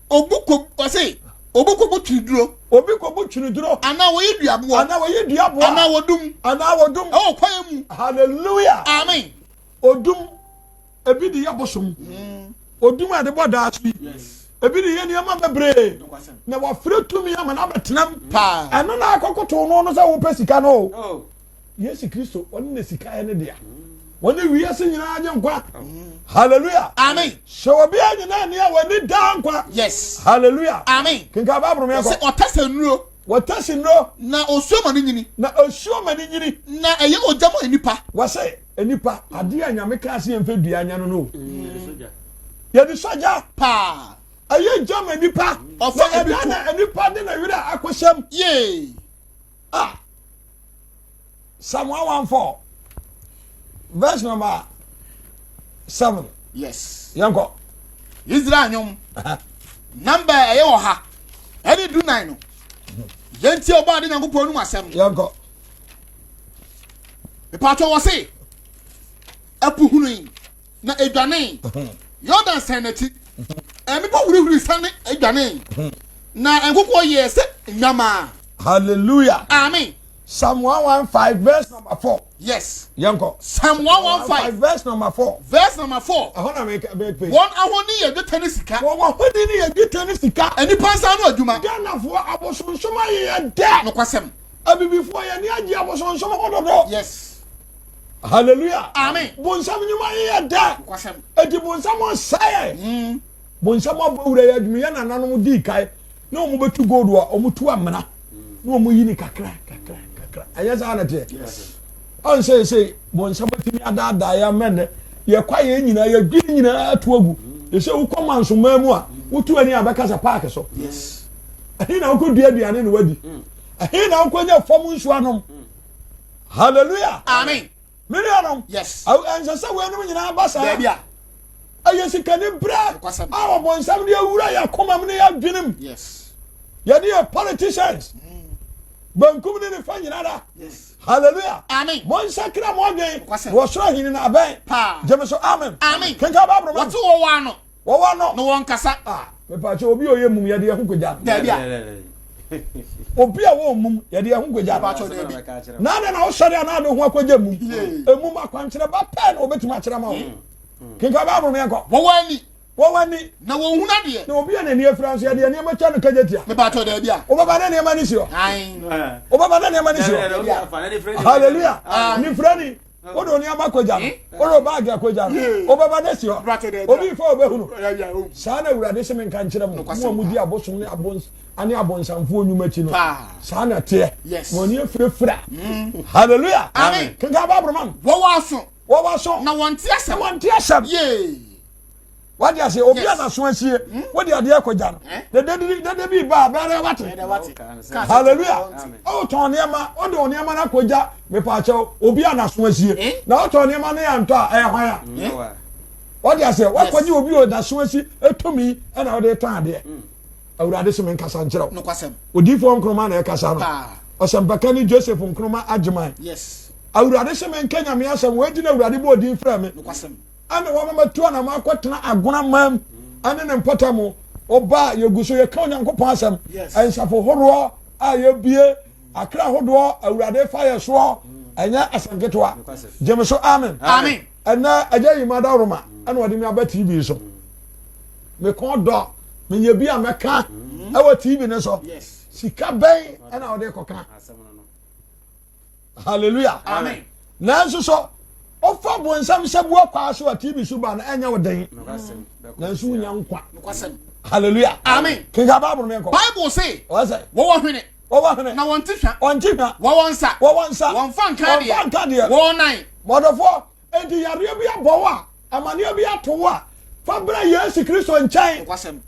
Obuko wɔse. Obuko butu duro.
Obi ko butu duro.
Ana wɔyɛ duaboɔ. Ana wɔdum. Ɛwɔ kwan mu.
Hallelujah.
Amen.
Odum ebi di yabosom. Odum ade bɔ daa so.
Yes.
Ebi di yɛ nneɛma bebree. Na wɔfrɛ tumi ama na betenam.
Pa.
Ɛno na akɔkoto no no sɛ wopɛ sika no. Oh. Yesu Kristo ɔne ne sika yɛ ne dea. Wɔne wiase nyinaa nye nkwa. Hallelujah.
Amen.
So obi a nyinaa ne a wɔne daa nkwa.
Yes.
Hallelujah.
Amen.
Kenka ba bro me akɔ.
Sɛ ɔtasa nnuro.
Wɔtasi nnuro.
Na osuo ma ne nyini.
Na ɛyɛ
ogyama enipa.
Wɔsɛ enipa ade a nyame ka ase yɛmfa dua anya no no. Yɛde soja
pa.
Ɛyɛ gyama enipa.
Ɔfa
ɛbi na enipa de na wira akɔhyɛm.
Yee.
Psalm 114 verse number 7.
Yes.
Yanko.
Israel nyom. Number ɛyɛ wɔ ha. Ɛde du 9 no. Yenti oba de Nyankopon nu asem.
Yanko.
Me pato wo se. Apu hunu na edwane. Yodan sanati. Emi bo wuri sane edwane. Na enkoko ye se nyama.
Hallelujah.
Amen.
Psalm 115 verse number 4.
Yes.
Yanko.
Psalm 115
verse number 4.
Verse number 4.
I want to make page.
One ahoni ye de tenisika.
One ahoni ye de tenisika.
Eni pansa no adwuma.
Ghana for abosonsoma ye de.
No kwasem.
Abi before ye ni agi abosonsoma ododo.
Yes.
Hallelujah.
Amen.
Bonsam nyuma ye de.
Kwasem.
Edi bonsam on say. Bonsam abawura ye adwuma ye nananom di kai. Na omo betu gold wa omo tu amena. Na omo yi ni kakra. Aya za na te.
Yes.
On say bonsam batimi adada ya menne. Ye kwa ye nyina ye dwi nyina atu agu. Ye se wo komanso mamu a wotu ani abakasa park so.
Yes.
Ahi na wo dua aduane ne wadi. Ahi na wo nya fom nsu anom. Hallelujah.
Amen.
Many anom.
Yes.
Ansa se we no nyina abasa.
Baby a.
Aye sikane bra. Awo bonsam de awura ya komam ne ya dwenem.
Yes.
Ye dey politicians. Bankum ne fa nyina da.
Yes.
Hallelujah.
Amen.
Mon sakra mo adwen. Wo soro hini na aben. Jemeso amen.
Amen.
Kenka Bible.
What wo wa no?
Wo wa no.
No won kasa.
Me pa che obi oye mum ye de ho kogya.
Baby a.
Obi a wo mum ye de ho kogya.
Pa cho de bi.
Na na wo sori na do ho akogya mum. Emum akwankyere ba pe na obetuma kyere ma wo. Kenka Bible me enko.
Wo wa ni.
Wo wa ni.
Na wo hu na de.
Na obi a na ni afranso ye de ne ma cha no kagya tia.
Me pa cho de bi a.
O baba na ne ma ni si o.
Ayin.
O baba na ne ma ni si o. Hallelujah. Ni frani. O do ni amakogya no. O do bag akogya no. O baba na si o. Obi fo obehunu. Sa na urade se men kan kyerɛ mo. Mo mu di abosom ne abons ani abonsamfo onwumachi no. Sa na te. Mo ni afrefra. Hallelujah.
Amen.
Kenka Bible man.
Wo wa so.
Wo wa so.
Na won ti asem.
Won ti asem.
Ye.
What you say? Obi na so asie. What dey ade akogya no. De bi ba bere wate. Hallelujah. O ton niema, o do niema na akogya me pa che obi na so asie. Na o ton niema na ya nto a e hwan a. What you say? What kwaji obi o da so asie etomi e na o de ton ade. Awurade se men kasa nkyerɛw.
No kwasem.
Odifo nkroma na e kasa no. Osempaka ni Joseph nkroma agyeman.
Yes.
Awurade se men kanya me asem we di na awurade bo odin fra me.
No kwasem.
Ane wama matua na makotena agona mam ane ne mpota mu oba yeguso ye ka onyankopon asem ensafo horo a ye bie akra hodo awurade fa ye so enya asanketwa jemeso amen
Amen.
Ena aja yi madaroma ane wode mi aba TV so me kon do me ye bia meka awa TV ne so sika ben ena wode koka hallelujah
Amen.
Nanso so ofa bonsam sebua kwa so TV so ba na enya woden nanso nya nkwa hallelujah
Amen.
Kenka Bible me ko
Bible say
o say
wo wo hwene
na
won ti hwa
wo wonsa
won fan kan de wo nine
modofo enti yare bi abowo a amane bi atowo a fa bra Yesu Kristo nkyɛn
kwasem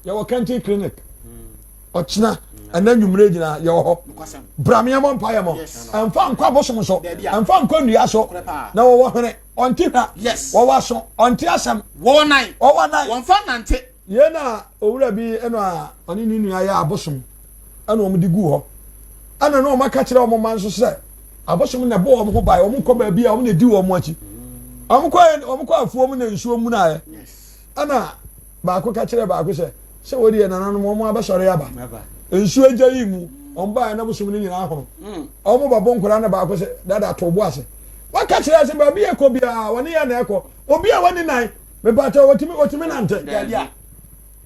ye wo kanti clinic ochina ananwumre gina ye wo ho bramia mo mpa ye mo amfa nkwa bosom so amfa nkwa nua so na wo hwene onti hwa wo waso onti asam
wo nine won fan nante
ye na owura bi eno a oni ni nua ya abosom ana o mdi gu ho ana no maka kire o mo manso se abosom na bo o mo ho bai o mo ko ba bi a o mo na di o mo achi o mo ko afuo mo na nsuo mu na ye ana ba ko ka kire ba ko se wodi na nanu mo abasore ya ba nsuo agya yi mu on ba na bosom ni nyina ahoro o mo ba bon kora na ba ko se dada to bo ase wa ka kire se ba bi e ko bia woni ya na e ko obi a woni nan me ba ta otimi nante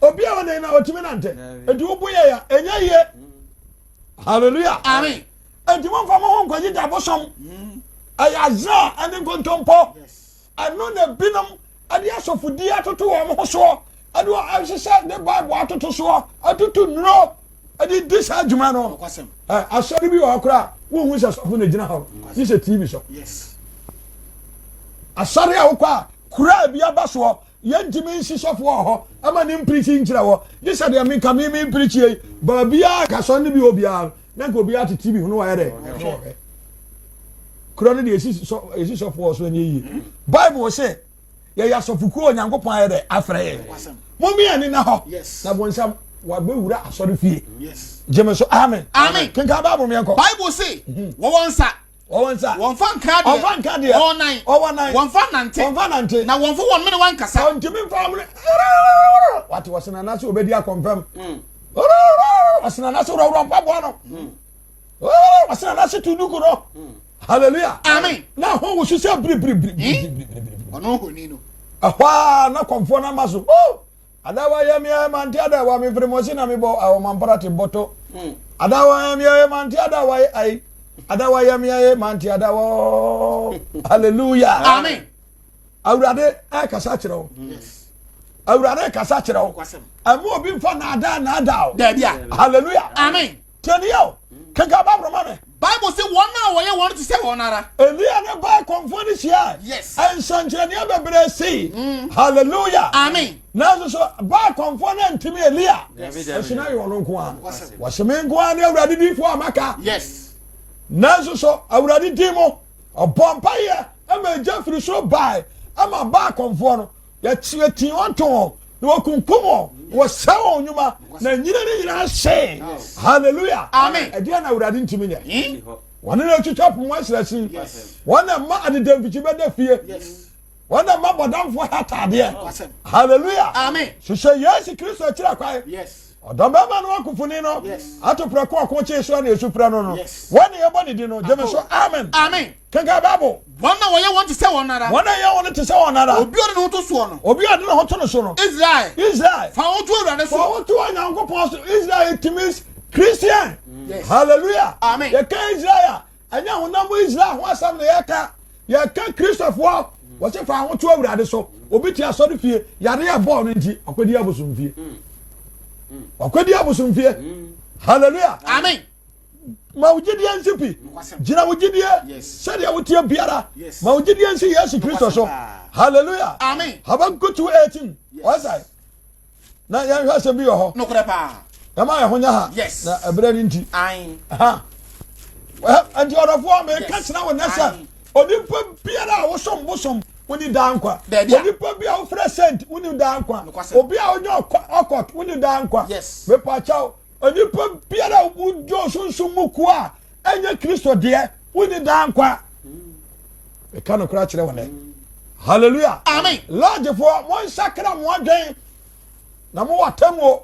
obi a woni na otimi nante enti wo boye ya enya ye hallelujah
Amen.
Enti mo fa mo ho kwaji da bosom ayaza ane kontompo ano na binam ade asofodi atoto wo mo so ade asesa ne bible atoto so atoto nro ade disa adwuma no
kwasem
asori bi wo kra wo hu se sofo na gina ho ni se TV so asori a wo kwa kura bi abaso yentimi nsi sofo ho ama ni mprichi nkyira wo ni se de me ka me mprichi ba bia ka so ne bi obia na ko bia to TV hu no wa de kura ne de esi sofo so ne yi bible say ya sofo ku onyankopon ya de afra ye mo mi ani na ho na bonsam wa be wura asori fie
yes
jeme so amen
amen
kenka bible me enko
bible say wo wonsa won fa nka de all nine won fa nante na won fo won me ne wan kasa
ntimi fa me what was na na so obedi akonfam wasina na so ro pabo no wasina na so tuduku no hallelujah
amen
na ho wo hwese bri
ono honi no
ahwa na konfo na maso adawa ya mi manti adawa mi frimosi na mi bo awo mamparati boto adawa ya mi manti adawa ai adawa ya mi manti adawa hallelujah
amen
awurade akasa kyerɛw
yes
awurade kasa kyerɛw amu obi mfa na ada o
da bia
hallelujah
amen
teniyo kanka ba broma me
bible say one na wo ye won to say won ara
elia ne ba konfo ni sia
yes
ensankyerɛ ne bebre si hallelujah
amen
na so ba konfo na ntimi elia esuna yo no nko a waseme nko a ne awurade difo amaka
yes
na so awurade dimo obompa ye ama jafri so bai ama ba konfo no ya tieti onto na wakunkum wo sawo nyuma na nyina ni nyina hye hallelujah
amen
edia na awurade ntimi nye wane na twitwa pomo asrasi wane ma adedam fichi beda fie wane ma bodamfo hatade hallelujah
amen
so yesu kristo kira kwai
yes
odamba ma no akufuni no atopra ko akoche so na esupra no no wane ye body di no jeme so amen
amen
kanka bible
one na wo ye won to say won ara
wane ye won to say won ara
obi ode no to so no
obi ade no hoto no so no Israel
fa wo to urade so
fa wo to anyankopon so Israel it means Christian
yes
hallelujah
amen
ye ka Israel anya honam Israel ho asam na ye ka Christopher wo se fa wo to urade so obi ti asori fie yare ya ball no nti akwadi abosum fie akwadi abosum fie hallelujah
amen
ma ujidi ansipi jina ujidi sadi awutie biara ma ujidi ansi Yesu Kristo so hallelujah
amen
Habakkuk 2:18 wasai na ya hwase bi ho
no kure pa
ya ma ya honya ha na ebere ni nti ha anti orofo me ka kira wo nasa onipa biara wo som bosom woni dankwa onipa bia wo present woni dankwa obi a onyo okot woni dankwa me pa chao onipa biara wo jo sunsun muku a enye Kristo de woni dankwa e ka no kura kire wo ne hallelujah
amen
lord for mo sakra mo adwen na mo watamo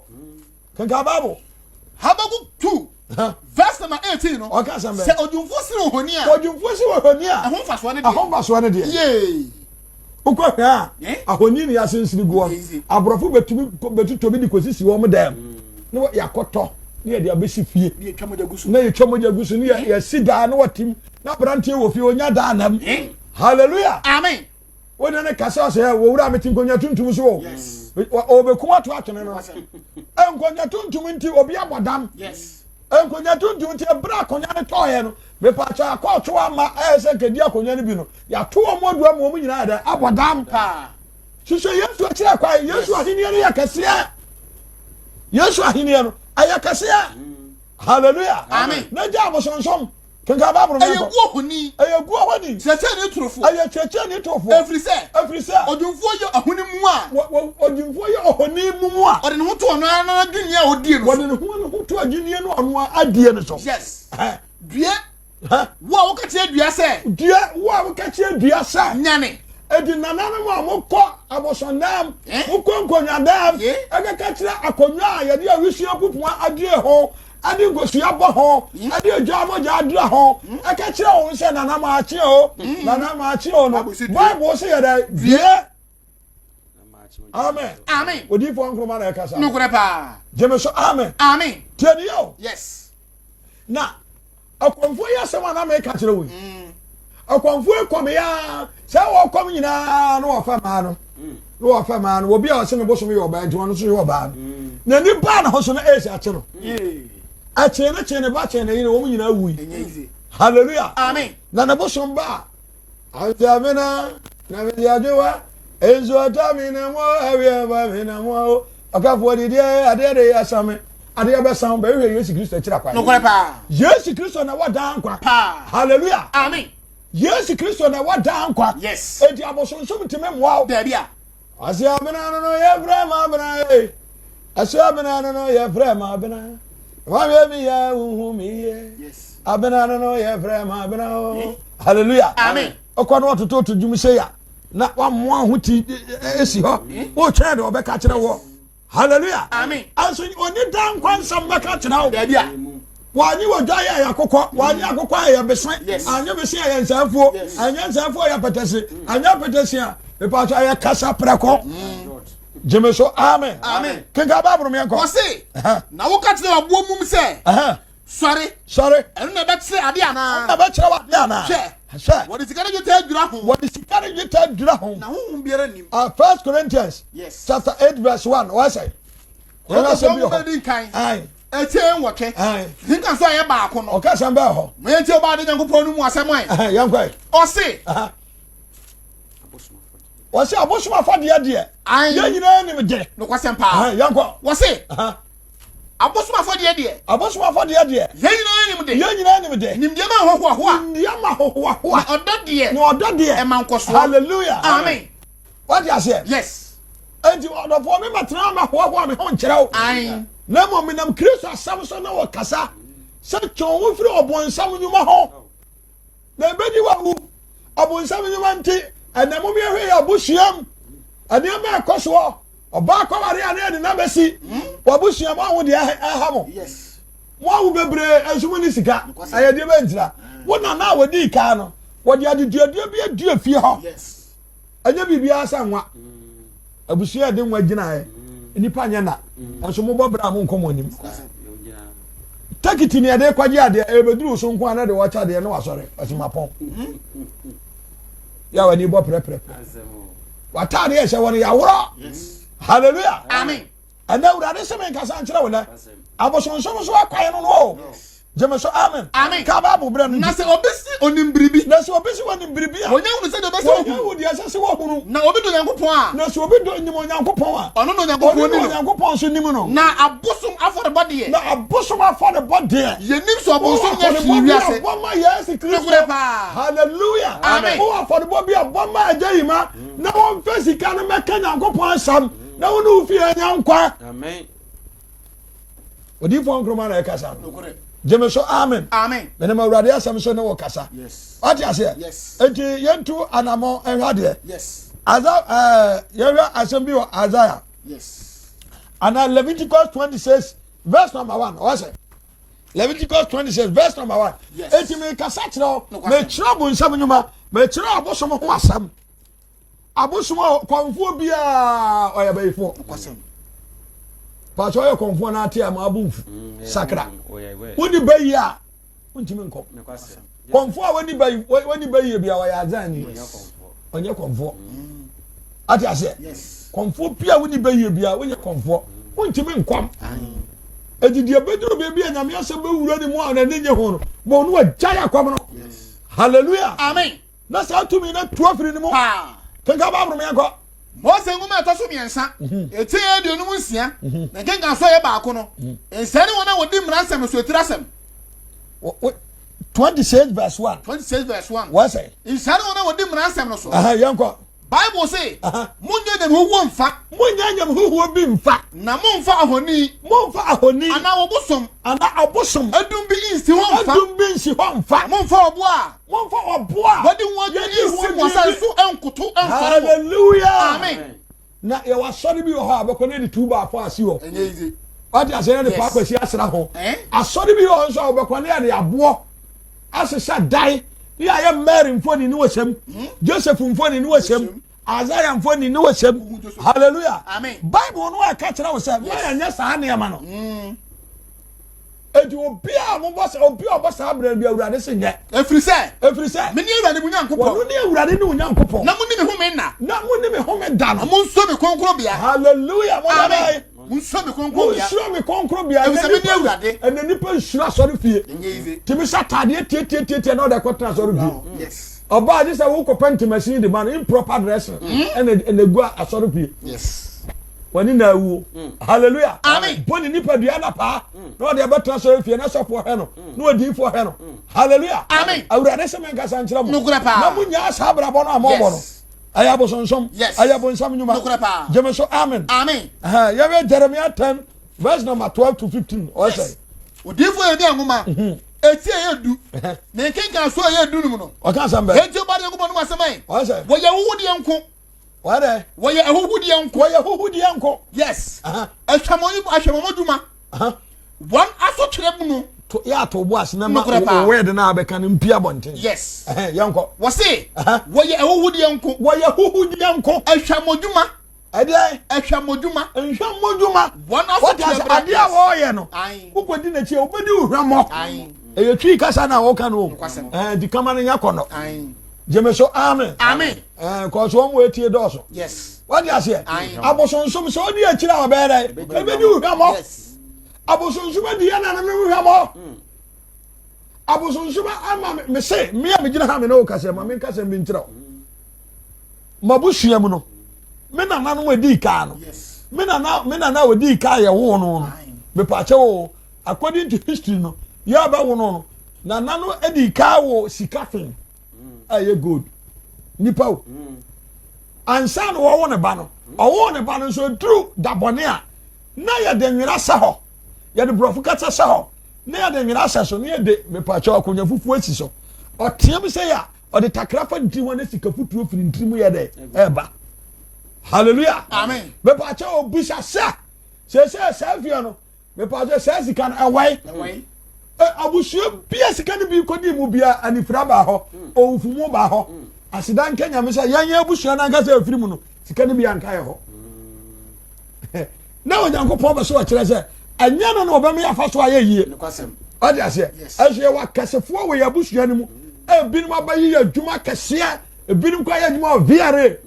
kanka bible
Habakkuk 2 verse number 18 no
okay sambe
se odumfo sire ohoni a ahon
faso ne de
ye
uko ha ahoni ni asensiri go abrofo betutobi di kosisi wo mo dam ne yakoto ne ye de abesi fie
ne twamodja gusu
ne ye twamodja gusu ne ye sida ne watim na brantie wo fie onya da nam hallelujah
amen
wona ne kasa so wo wura metin konya tuntum so obekum ato atene no enkonya tuntum nti obi abodam enkonya tuntum nti ebra konya ne toye no me pa cha akọ to ama ese kedi akonya ne bi no ya to omodu am omu nyina da abodam pa sise Yesu akira kwa Yesu ahini no yakase Yesu ahini no ayakase hallelujah
amen
na ja abosonsom kanka babro
ayegu ohoni cheche ni turofo
cheche ni turofo
every say odumfo ye ahoni mu a
odumfo ye ohoni mu a
ode ne ho to no na adwini a odie no
ode ne ho to adwini no ono adie no so
yes due wo ka tie dua se
wo ka tie dua se
nyane
edi nananu mo amukọ abosondam mukọ nkonyadam ega ka kire akonwa ye de awisia pupua adie ho adi ngosu ya bo ho adi eja moja adra ho eka kire wo se nanam achi o no bible say ya da die amen odi fo nkruma na eka sa
no kure pa
jeme so amen tieni yo
yes
na akonfo ya se ma na me ka kire wo akonfo ekom ya se wo kom nyina no wo fa ma no obi a se me bosom yo ba nti wono so yo ba na ni ba na ho so na esi ache no a chene ba chene ni wo nyina wui hallelujah
amen
na bosom ba ajamena na me yajowa enzo atamina mo awie ba mina mo akafo di ade asame ade be san ba we Yesu Kristo kira kwa
no kore pa
Yesu Kristo na wada nkwa
pa
hallelujah
amen
Yesu Kristo na wada nkwa
yes
enti abosonsom time moa
da bia
asia bena no ye brema bena aso abena no ye frema abena wa we mi ya hu mi ye
Yes.
abena no ye frema abena hallelujah
Amen.
okwa no to dwum se ya na wa mo ahuti esi ho o twa de obeka kire wo hallelujah
Amen.
aso oni dan kwansam beka kire wo
Dabi a.
wani wodwa ya akokọ wani akokọ ya besan anya besan ya nsanfo anya nsanfo ya petese anya petese a pepa so ya kasa preko jemeso amen
Amen.
kenga babru me enko
Wo se. Na wo ka tire obo mum se. Sorry. Enu na be tire ade ana.
na ba kire wa ya na
Hwɛ. Wo de sikare jota adura ho.
wadi sikare yita dura ho
Na honhom biara nim.
1 Corinthians
Yes.
chapter 8 verse 1 what say
Wo
say
so mo din kan.
ai
Etie nwoke.
ai
Hinka so ye ba ko no.
o ka san ba ho
Me etie ba de Nyankopɔn no mu asɛm ai.
yankwa
O se.
o se abosuma fa de
Ai.
ye nyina ni me de
No kwasɛm pa.
yankwa
Wo se. Abosomafo de.
abosuma fa de
Ye nyina nim de.
ye nyina ni me de
Nim de ma ho a.
ndiyama ho
Na ɔdɔ de.
na odo de
E man koso.
hallelujah
Amen.
what you say
Yes.
enti odo fo me matena ma ho me ho nkyerɛw
Ai.
na mo me nam Kristo asam so na wo kasa se twon wo firi obonsam nyuma ho na bedi wa mu obonsam nyuma nti anamo me hwe ya bosuam ane ma ekoso oba akware ane na besi wabusuam aho de aha mo
Yes.
mo awu bebre ensum ni sika ayede be ntira wona na wodi ka no wodi adeduadua bi adu afie ho
Yes.
anya bibia asanwa abusua de nwa gina nipa anya na enso mo bobra mo nkomo nim takiti ni ade kwaje ade ebeduru so nko ana de wacha de na wasore asimapon ya wani bo pre wata de ehye woni ya woro
Yes.
hallelujah
Amen.
ana urade se men kasa nkyere wona abosonso so akwaye no no jemeso amen
Amen.
ka babu bre no
Na se obesi onimbiribi.
na so obesi woni bribi a
Wonya hunu se de obesi
woni
ohu.
wodi asase wo hunu
Na obi do Nyankopɔn a.
na so obi do nyimo nyankopon a
Ɔno no
oni
Nyankopɔn ni no.
nyankopon so nim no
Na abosom afɔrebɔ de.
na abosom afọ de body
Yenim so abosom nya hwi wiase.
Boma yes Kristo
Nokure pa.
hallelujah
Amen.
o afọ de body boma agayima na won fasika no meka nyankopon asam na won no fi anyankwa
Amen.
odi fo nkroma na ekasa
Nokure.
jemeso amen
Amen.
na ma urade asam so na wo kasa
Yes.
ati ase
Yes.
enti yentu anamo enhade
Yes.
aza yewa asam bi o Isaiah
Yes.
and Leviticus 26 verse number 1 what say Leviticus 26 verse number 1
Yes.
enti me kasa kiro
No
me kiro bo nsam nyuma me kiro abosom ho asam abosom konfo bia oyabayifo
Kwasɛm.
pacho oya konfo na ate am abunfu sakra
Oya we.
woni bayi a wontimi nko
Me kwasem.
konfo a woni bayi bia oya azani onye konfo ati ase
Yes.
konfo bia woni bayi bia wonye konfo wontimi nkom edidi abeduru bebi anyame asem bewura ni mu a na nenye ho no bo no agya akwam no hallelujah
Amen.
na sa tumi na tuafiri ni mu
Pa.
kenka ba brum yanko
Mose ngoma etoso miensa. Etie aduonu mu nsia. Na kenka so ye ba ko no. Ensane wona wodi mmransem so etirasem.
26 verse 1
26 verse 1.
what say
Ensane wona wodi mmransem no so.
yanko
Bible say, munye dem ho mfa
munyanyam huhuo bi mfa
na momfa ahoni
momfa ahoni
ana obosom
ana abosom
adum bi insi ho mfa
adum bi nsi ho mfa
momfa obo a
momfa oboa
body won insi mo sa so enkoto enfare
hallelujah
amen
na ye wasori bi ho abeko na di tuba afọ asi ho
enye izi
ati ase ne pa kwasi asra ho asori bi ho nso abeko na ye abo asesa dai ya ye Mary mfoni ni wosem Joseph mfoni ni wosem Isaiah mfoni ni wosem hallelujah
amen
Bible no aka kira wosem ya nya saa ne ma no edi obi a mo boss obi oboss abran bi awurade se nye
efiri se
me
ni awurade bu nyankopɔ
wo ni awurade ni onyankopɔ
na munni me home
na mo ni me home da no
mo nso me konkro bia
hallelujah mo
amen mo nso me konkro bia
nsuro me konkro bia
efiri me ni awurade
ene nipa nsuro asɔre fie
enye izi
timi satade tie na ode kɔtena asɔre fie
yes
oba ji say wo ko penti machine de man improper dressing ene gu asɔre fie
yes
wani na awu hallelujah
amen
boni nipa dua na pa na ode bɛtena asɔre fie na sɔfo hɛ no na odi fo hɛ no hallelujah
amen
awurade se men kasa nkyerɛ mo
nukura pa
na munya asabra bɔ no amɔbɔ no ayabo sonsom
Yes.
ayabo nsam nyuma
Nokura pa.
jeme so amen
Amen.
ya Jeremiah 10 verse number 12 to 15 o say
Odifo ye dia ngoma eti ye du me kenkan so ye du num no
o kan sambe
eti ba de ngoma no asemai
o say
wo ye wuwu de nko
wa de
wo ye ahuhu de nko
wo ye huhu di anko
yes ahwamoyi duma one aso kire mu no
to ya to bo ase na ma
Nokura pa.
o word na abeka ne mpia bonten
yes
yanko
wo se wo ye ahuhu de nko
wo ye huhu di anko
ahwamoduma
ade
ahwamoduma
nhwamoduma
one aso
what as
kire
ade a wo ye no
Aye.
ukodi na chi obedi uhwamo
Aye.
eye twi kasa na wo kan o
Nkwasem.
di kama ne yakono
Aye.
jeme so amen
Amen.
ko so mo etie doso
Yes.
what you say
Aye.
abosonsom so di akira obere ebedi uhwamo
Yes.
abosonsom di ya na me uhwamo abosonsom ama me say me a me gina ha me no kasa ma me kasa me ntira mabusua mu no me na nanu edi ka no
Yes.
me na odi ka ye wo no me pa che wo according to history no ya ba wo no na nanu edi ka wo sikafin aye good nipa wo ansa no wo ne ba no owo ne ba no so true dabone a na ya de nwira sa ho ya de brofu kata sa ho na ya de nwira sa so na ya de me pa che akonya fufu asi so otiam se ya o de takrafa ntri ho na sikafutu ofiri ntri mu ya de eba hallelujah
Amen.
me pa che obisa sa se fie no me pa che se sika na awai
Awai.
abusua bia sika ne bi kodi mu bia anifra ba ho owufumu ba ho asidan kenya me say yanya abusua na nka se afiri mu no sika ne bi anka ye ho na onyankopon ba so kire se anya no no obema ya fa so aye yie
Nkwasem.
odi ase ehwe wa kasefo we abusua ne mu ebinum abayi adwuma kase ebinum kwa ya adwuma viare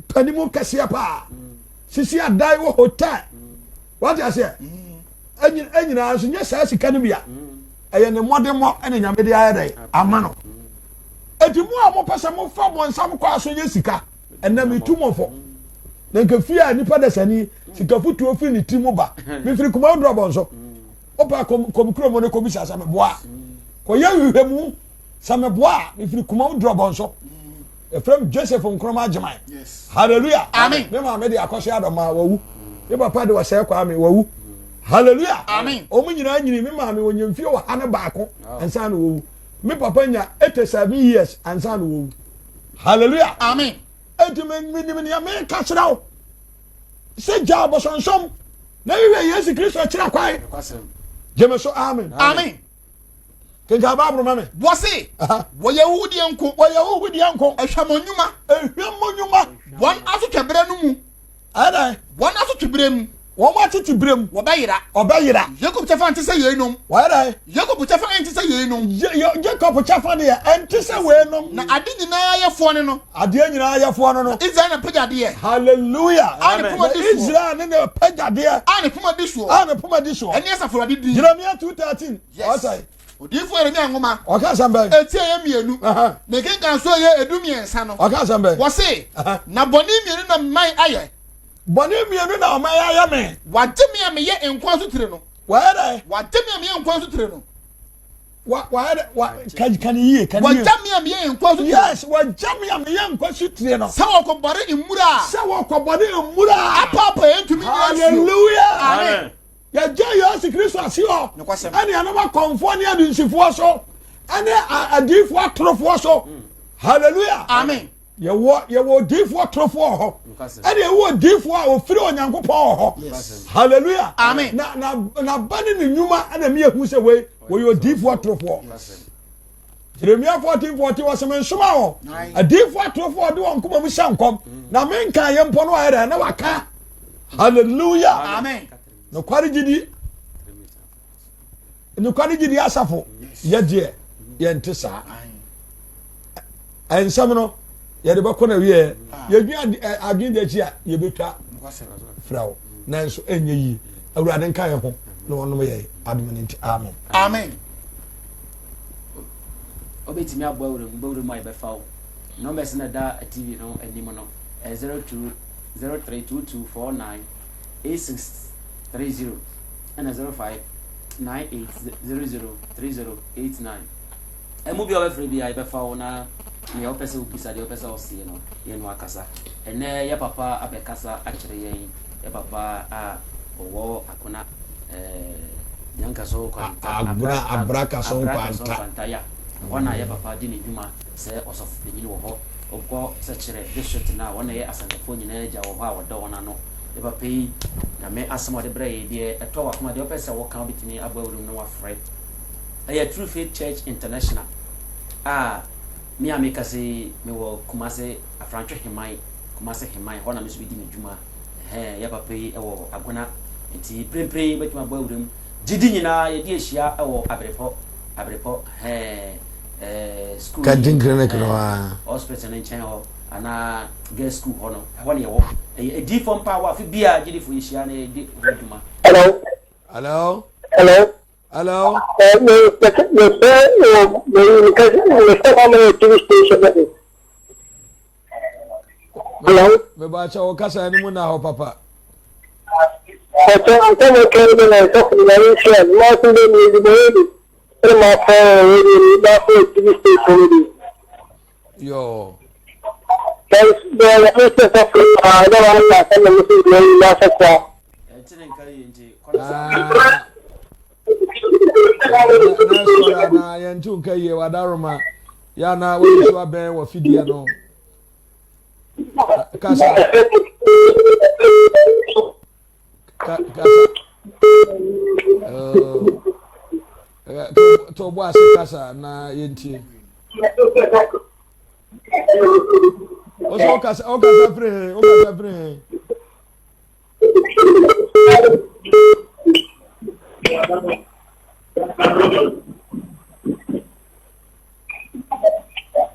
panimu kase pa sisi adai wo hotel odi ase enyina aso nya sa sika ne bia eye ne modemo ene nyame de aye dai amano etimu a mo pese mo fa mo nsam kwa aso ye sika enam itumofo na nka fia nipa da sani sika futu ofi ni timu ba mi firi kuma ndro bonso opa kom kro mo ne ko bisa sa me boa ko ye hwehemu sa me boa mi firi kuma ndro bonso efrem Joseph nkrumah agyeman
Yes.
hallelujah
Amen.
me ma me de akose adoma wawu ye papa de wase kwa me wawu hallelujah
Amen.
o mu nyina nyini me ma me wonyamfie wa hane baako ansa na wawu me papa nya 87 years ansa na wawu hallelujah
Amen.
enti me ya me ka kyerɛw sɛ gya abosonsom na wiwe Yesu Kristo kyerɛ kwae
Nkwasem.
gyeme so amen
Amen.
kenka baaboro ma me
Wo se wo ye wuwu de nko
wɔyɛ wohu deɛ nko
ahwamonyuma
ehwɛmmɔ nnwuma
one aso twebere no mu
ɛdɛ
one aso twebere mu
wɔn mo atete berem
wo bayira
ɔbɛyera
Jacob chefa ante se yeinom
wɔyɛdɛ
Jacob chefa ante se yeinom
Jacob kyɛfa deɛ ɛnte sɛ weinom
na ade nyinaa yɛ fo ne no
adeɛ nyinaa yɛfoɔ no no
Israel na pagya de
hallelujah
Amen.
na Israel ne ne pagyadeɛ
a ne poma de soɔ
a ne poma di soɔ
ɛne asafo de di
Jeremiah 2:13
Yes.
ɔsɛ
odifo Yeremia ngoma
ɔka asɛm bɛn
eti ye mienu
Aha.
ne kenkan so ye edu miɛnsa no
ɔka asɛm bɛn
wo se
Aha.
na bɔne mienu na man ayɛ
bɔne mmienu na ɔma yɛayɛ me
wagye me a meyɛ nkwa so tire no
wɔyɛdɛ
wagye me a meyɛ nkwa so tire no
wɔyɛdɛ kan yie kan yie
wagya me a meyɛ nkwa so tire
yes wɔgya me a meyɛ nkwa so tire no
sɛ wɔkɔbɔre mmura a
sɛ wɔkɔbɔne mmura
apaapa yɛntumi nyina suo
hallelujah
amen
yɛgya Yesu Kristo ase hɔ
Nokwasɛm.
ɛne anam akɔmfoɔ ne adensifoɔ so ɛne adiifoɔ atorofoɔ so hallelujah
amen
yɛwɔ diifoɔ atorofoɔ hɔ
Nokwasɛm.
ɛne yɛwɔ diifoɔ a ofiri onyankopɔn wɔ hɔ
Yes.
hallelujah
Amen.
na ba ne ne nnwuma ɛna meɛhu sɛ wei wɔyɛ odiifoɔ atorofoɔ Jeremia 14:40 wɔsɛ mensoma wɔ
Aye.
adiifoɔ atorofoɔ de wɔn nkoma mu hyɛ nkɔm na menka yɛ mpɔ no ayɛ dɛ na waka hallelujah
amen
nokware gyidi asafo yɛgyeɛ yɛnte saa ɛnsɛm no yɛde bɛkɔ na wie yɛdwene adwene de akyi a yɛbɛtwa frɛ wo nanso ɛnyɛ yie awurade nka yɛ ho na ɔnom yɛ adom no nti amen
amen
obetumi aboa wura mu a yɛbɛfa wo numbers na da tv no anim no 020322498630 ɛna 0598003089 ɛmu bi a wɔbɛfrɛ bi a yɛbɛfa wo na me opese ubisa de opese osie no ye no akasa ene ya papa abekasa akire yen ya papa a owo akona nyanka so kwanta
abraka so kwanta
ya wana ya papa di ne dwuma se osof benyini wo ho okọ se kire district na wana ye asantefo nyina eja wo ho a woda wona no ya papa yi na me asemo de bre de eto wa kuma de opese wo kan bitini abawurum no wa frɛ aya True Faith Church International me a make say me wo Kumase Afrancho Himai Kumase Himai hona me so bi di me dwuma ya papa yi e wo agona nti prepare betuma bawurum didi nyina ye di ehia e wo abrepo school
ka dinkrene kro
hospital nchen ho ana girls school hono hona ye wo e di form power fi bia didi fo ehia na e di dwuma.
Hello.
Hello. Hello.
Me ba cha o kasa ni mu na ho papa. Yo. Na yentu nkaye wadaroma ya na we so aben wa fidie no kasa to bo ase kasa na yenti o kasa free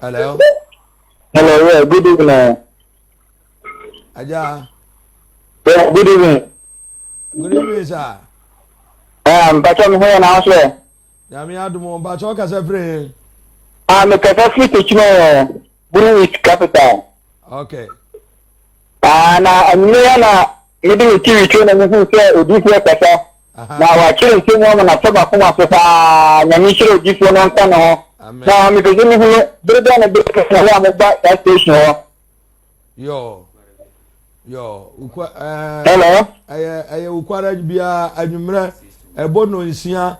Hello.
Hello, yeah, good evening.
Aja.
Yeah, good evening.
Good evening, sir.
Bacha me here now, sir.
Ya mi adumo bacha kasa free.
Me kasa free to chimo Blue Capital.
Okay.
Na na maybe TV channel me say odifo kasa. Na wa chire chimo na toba kuma pesa na ni chire odifo no nka no. Na me pese ni hu breda na be kasa na mo ba station.
Yo.
Hello.
Aye ukwara bia anwumre ebono nsia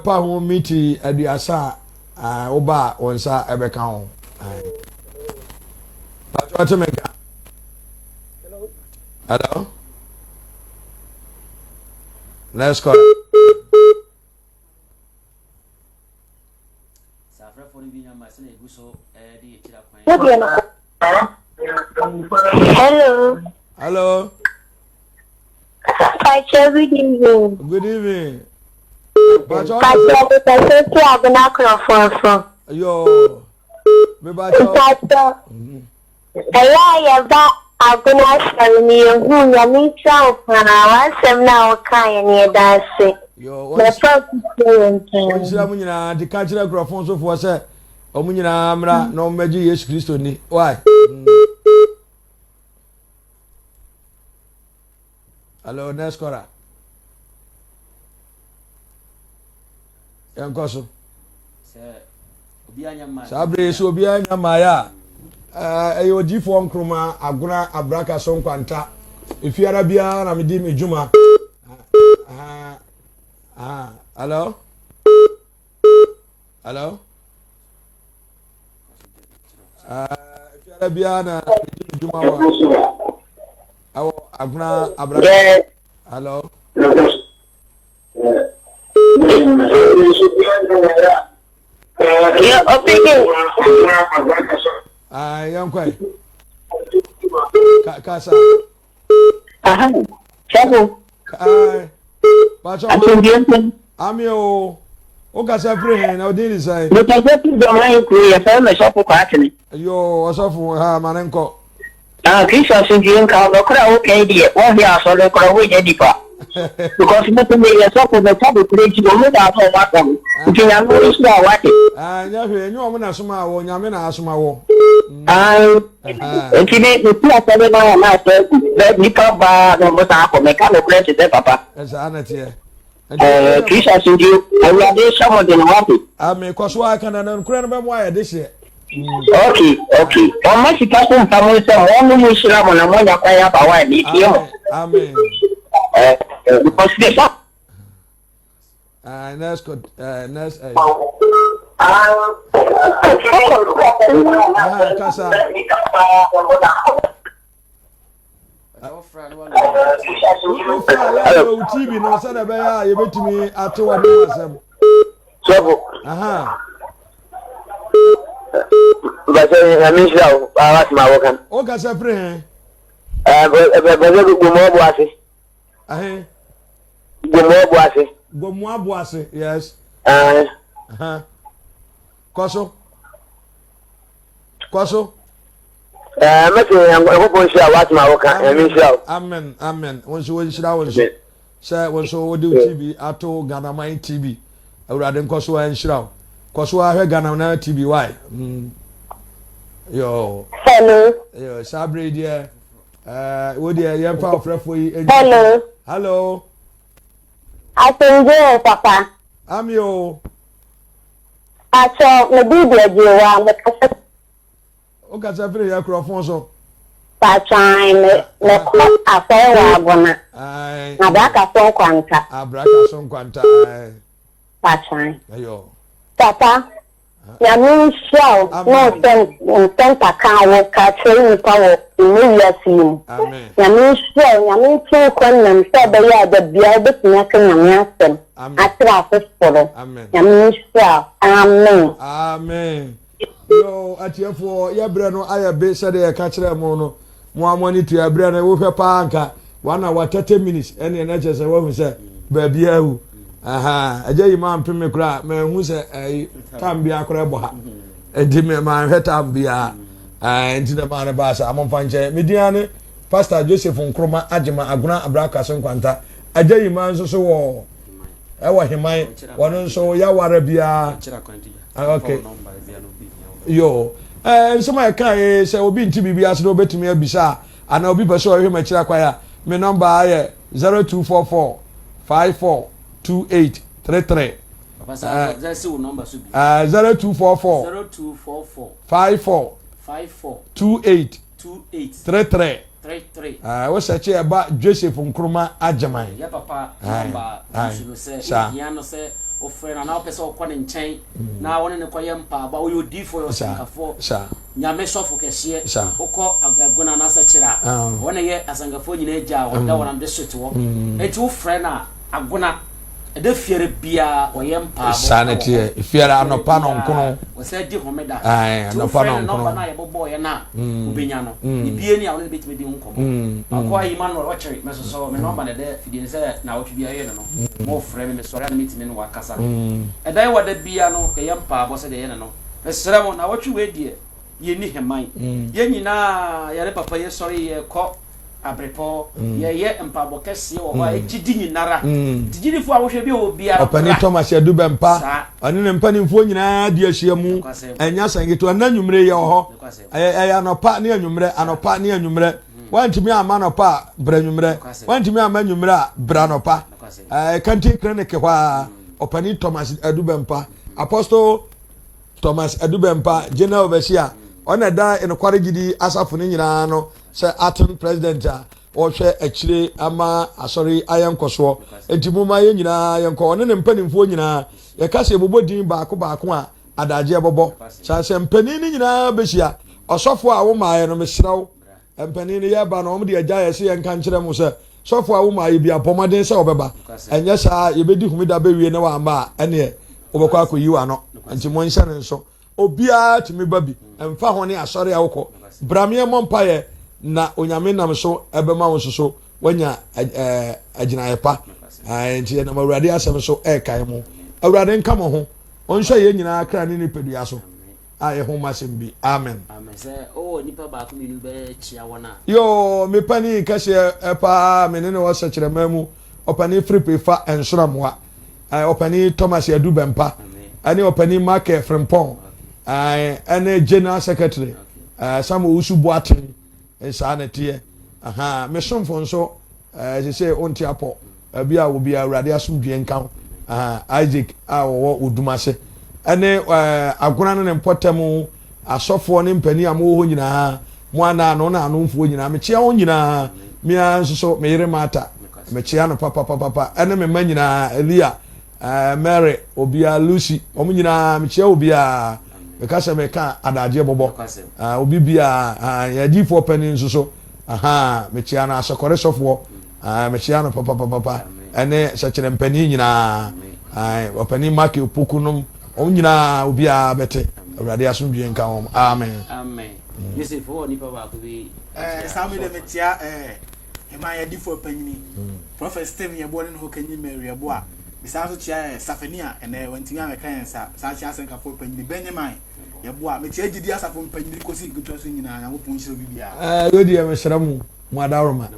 pa ho miti aduasa oba onsa ebeka ho. Bacho temeka. Hello. Let's go. Hello.
Pacha, good evening.
Good evening.
Pacha,
yo. Me bacho.
Pacha. Aya ba aguna sharni hu ya mitra upana wasem na wakaya ni dase.
Yo.
Onshira
munyina de ka kire grofon so fo se omunyina amra na omaji Yesu Kristo ni. Why? Hello, Neskora. Yankoso. Sabre so obi anya maya. Ayo difo nkrumah aguna abraka so nkwanta. Efiara bia na me di me djuma. Hello? Hello? Efiara bia na me di me djuma wa. Awo aguna abraka. Hello?
Yeah, okay.
Yankwai. Kasa.
Chabo.
Bacho.
Attention.
Amio. O kasa free na odin sai.
Me pese tu do mai ku ya fa me shop ko atini.
Yo, osofu ha manenko.
Kisha sinjin ka do kra okay die. Wo ya so le kra wo je di pa. Because me to me ya so ko me tabu preach go me da so wa kam. Nti ya no is na wa te.
Nya hwe nyu o na asoma wo nyame na asoma wo.
Nti ne tu asale na na so ni pa ba no mo ta ko me ka no preach te papa.
Esa anatie.
Kisha sinjin awu ade shawo de na wa te.
Me kwaso aka na nkura no be mo aye de hye.
Okay. Ọmọ sì ká fún nǹkan mú sọ wọn mú ìṣúra mọ̀ náà wọ́n yà pa yà bá wà ní ìdí ọ̀.
Amen.
Because they say.
Next. Kasa. Hello. TV no say na be ya ye betimi ate wa dem asem.
Sebo. Bàtẹ́ ẹ̀mí ṣe àwọn ará ti máa wọ́ kan.
O kasa free hen.
Bẹ̀rẹ̀ gbogbo ọ̀bù àṣẹ. Gbogbo ọ̀bù àṣẹ.
Gbogbo ọ̀bù àṣẹ, yes. Kọ́sọ́. Mẹ́tì ẹ̀kọ́kọ́ ń ṣe àwọn àti máa wọ́ kan ẹ̀mí ṣe àwọn. Amen. Wọ́n ṣe wọ́n ṣe wọ́n ṣe. Ṣé wọ́n ṣe wọ́n dé TV ato Ghana Mine TV. Awurade nkọ́sọ́ ẹ̀ ń ṣe àwọn. Kọ́sọ́ ahẹ́ Ghana Mine TV why? Yo.
Hello.
Yo, Sabre dear. Wo dear yẹn fa ọ̀fẹ́ fún yìí. Hello.
Àtẹ̀ǹjẹ́ papa.
Ami o.
Àtọ̀ mi bí ìbẹ̀jẹ̀ wa mo kọ́sẹ́.
O kasa fere ya kuro fun so.
Pàtàkì me àfẹ́wà àgọ́nà. Àbúrákà sọ nkwanta. Pàtàkì.
Ayo.
Papa. Yàmi ṣáò náà sẹ́ńtà kan wọ kàtúrì nípa wọ ìwé ìyàsí mu. Yàmi ṣáò yàmi tí ó kọ́ nà mí sẹ́ bẹ́yà àdàbíyà ẹbí tí yẹn kẹ́ yàmi àsẹ̀m. Àtìrà àfẹ́sọ̀rọ̀. Yàmi ṣáò. Amen.
Yo, atiefo ya bre no aya be sede ya ka kire mo no mo amoni tu ya bre no wo hwe pa anka 1 hour 30 minutes ene na che se wo hu se ba bia hu aje yi ma mpeme kura me hu se tambia kura bo ha edi me ma hwe tambia enti na ma na ba sa amon nche mediane pastor Joseph Nkrumah agema aguna abraka so nkwanta aje yi ma nso so wo ewa himan wono nso ya ware bia okay yo nsoma ka se obi nti bibia se obetumi abisa ana obi pese o hwe machira kwa ya me number aye 0244 542833
papa sa that's your number so bi
0244 54 28 33 wo search e ba Joseph Nkrumah ajaman
ya papa number so se ya no se o friend na opese o kwane nchen na woni ne koye mpa ba o yodi for your sankafo nyame sofo kese okọ agagona na sachira woni ye asankafo nyina eja o da wona de swit wo eti o friend na agona ede fiere bia o ye mpa ba
sanity fiere anopa no nkono
o se di homeda
anopa no nkono
na ye bobo ye na obenya no ibie ni a woni betime di nkomo akwa yi man no watcheri meso so me number na de fidie se na wo twibia ye no mo friend me sori na metime no wakasa edai wada bia no ye mpa bo se de ye no mesere mo na wo twi we die ye ni heman ye nyina ye le papa ye sori ye ko abrepo ye mpabo kese wo ho ejidi nyinara tijidi fu ahwe bi obia
opani Thomas Edube mpa ani ne mpa ni mfu nyina di ahia mu enya sangeto ananwumre ye ho anopa ne anwumre wantimi ama anopa branwumre wantimi ama anwumre branopa kanti clinic hwa opani Thomas Edube mpa Apostle Thomas Edube mpa general overseer ona da enokware gidi asafo ne nyina no se atom president a o hwe akire ama asori ayenkoso entimuma ye nyina yenko one ne mpanimfo nyina ye kase bobodin baako a adaje bobo sa se mpanin ni nyina behia osofo a wo maaye no mesrew mpanin ye ba no omde agya ye se ye nka nkire mu se sofo a wo maaye bia bomaden se obeba enye sa ye bedi humida bewie na wa ma ene obekwa akoyiwa no ntimo nhyɛ ne nso obia timi babi emfa ho ne asɔre awokɔ bramie mompaye na onyame nam so ebema wo so wanya aginayepa nti na awurade asɛm so ɛkai mu awurade nka mo ho onhwɛ ye nyina kra ne nipadua so aye ho masɛm bi amen
sɛ o nipa ba ko minu be chia wona
yo me pani kase epa me ne wo sɛkyerɛ mamu opani fripefa ensoramoa opani Thomas Edube mpa ani opani Mark Frimpong ene general secretary Samuel Usubuatin insanetie me somfo nso se onti apo bia wo bia awurade asomdwe nkan Isaac a wo odumase ene agona ne potem asɔfoɔ ne mpani a mo ho nyinaa mo ana no na anomfoɔ nyinaa mekyia ho nyinaa mia nso so me yere mata mekyia no papa ene me ma nyinaa Elia Mary obia Lucy omo nyinaa mekyia obia mekasa meka adaje bobo obi bia yadifo pani nso so mekyia na asokore sofo mekyia no papa ene sekyere mpani nyinaa opani mark opokunum omo nyinaa obia bete awurade asomdwe nka hom amen
Yosef wo nipa ba ko bi
Samuel metia ema yadifo panyi Prophet Steve yebo ne ho kanyi Mary yebo a bisa so chia Safania ene wantimi amekan sa chia senka fo panyi Benjamin yebo a metia gidi asafo panyi kosi gutwa so nyina Nyankopon hiro bibia
yodi ya meshramu mu adaroma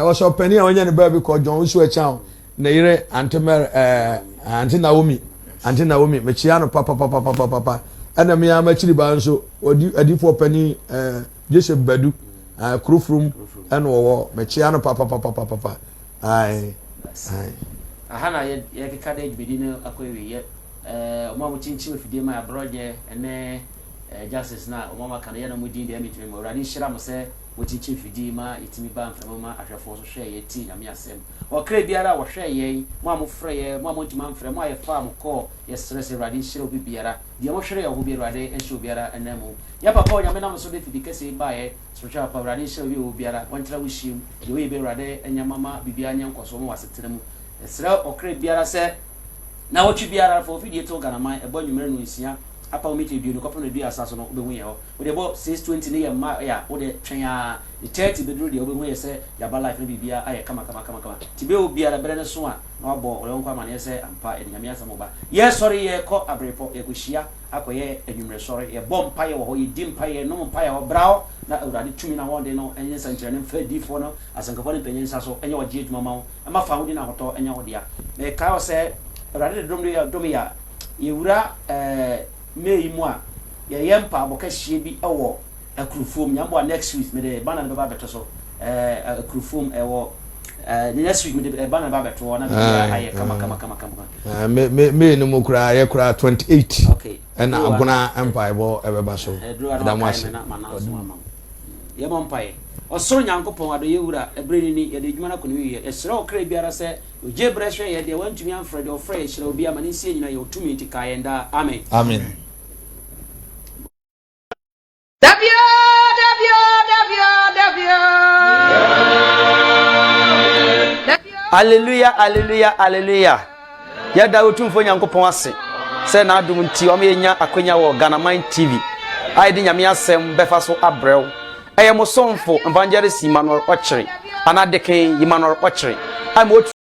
o so pani a wonya ne ba bi ko John Usu echa na yire Auntie Naomi mechia no papa ana me amachiri ba nso adifo pani Joseph Badu Krufrum and wo mechia no papa ai
ahana ye keka de gbedi no akwewe ye o ma chinchi ofidie ma abroje ene justice na o ma kan ye na mudin de amitimi mo rani shira mo se wo chinchi ofidie ma itimi ba mfemo ma ahwefo so hwe ye ti nyame asem o kra biara wo hwe ye mo amofre ye mo amontima mfre mo aye fa mo ko ye stress rani shira obi biara de mo hwere ye obi biara de enhwe biara enemu ya papa o nyame na mo so de fidike se ba ye spiritual power rani shira obi biara wontra wo shim ye we be rade enyamama bibia nya nkoso mo wasetremu esra okre biara se na wochi biara fo fidie to ganama ebo nwumere no nsia apa o meti duo kopro na dua asaso no obehu ye ho wo de bo 620 ne ye ma ya wo de twen ya 30 bedru de obehu ye se ya ba life no bibia aye kama tibe o biara bere ne so a na obo ole nkwa mane se ampa enyame asamo ba ye sorry ye ko abrepo ye kohia akoye enwumere sorry ye bom pa ye wo ho ye dim pa ye no pa ye ho brao na urade tumi na wonde no enye sankyere ne fa difo no asankafo ne penyen saso enye oje adwuma ma wo ama fa wo di na hoto enye wo dia me ka o se urade dom ya ye wura May mu a ye yempa aboka hie bi ewo akurufom nyambo next week me de bana be ba beto so akurufom ewo next week me de bana ba beto na be aye kama
me no mukura ye kura 28
okay
and agona empire bo ebeba so da mo ase
ye mo mpae osoro Nyankopon ado ye wura ebreni ni ye de dwuma na kono ye esere okra biara se oje brehwe ye de wantumi amfre de ofre ye hire obi amane sie nyina ye otumi ntika yenda amen
Hallelujah. Yada otumfo Nyankopon ase. Se na adum nti o menya akwenya wo Ghana TV. Ai di nyame asem befa so abrew. Eye mo somfo evangelist Emmanuel Ochiri. Anadeken Emmanuel Ochiri. Ai mo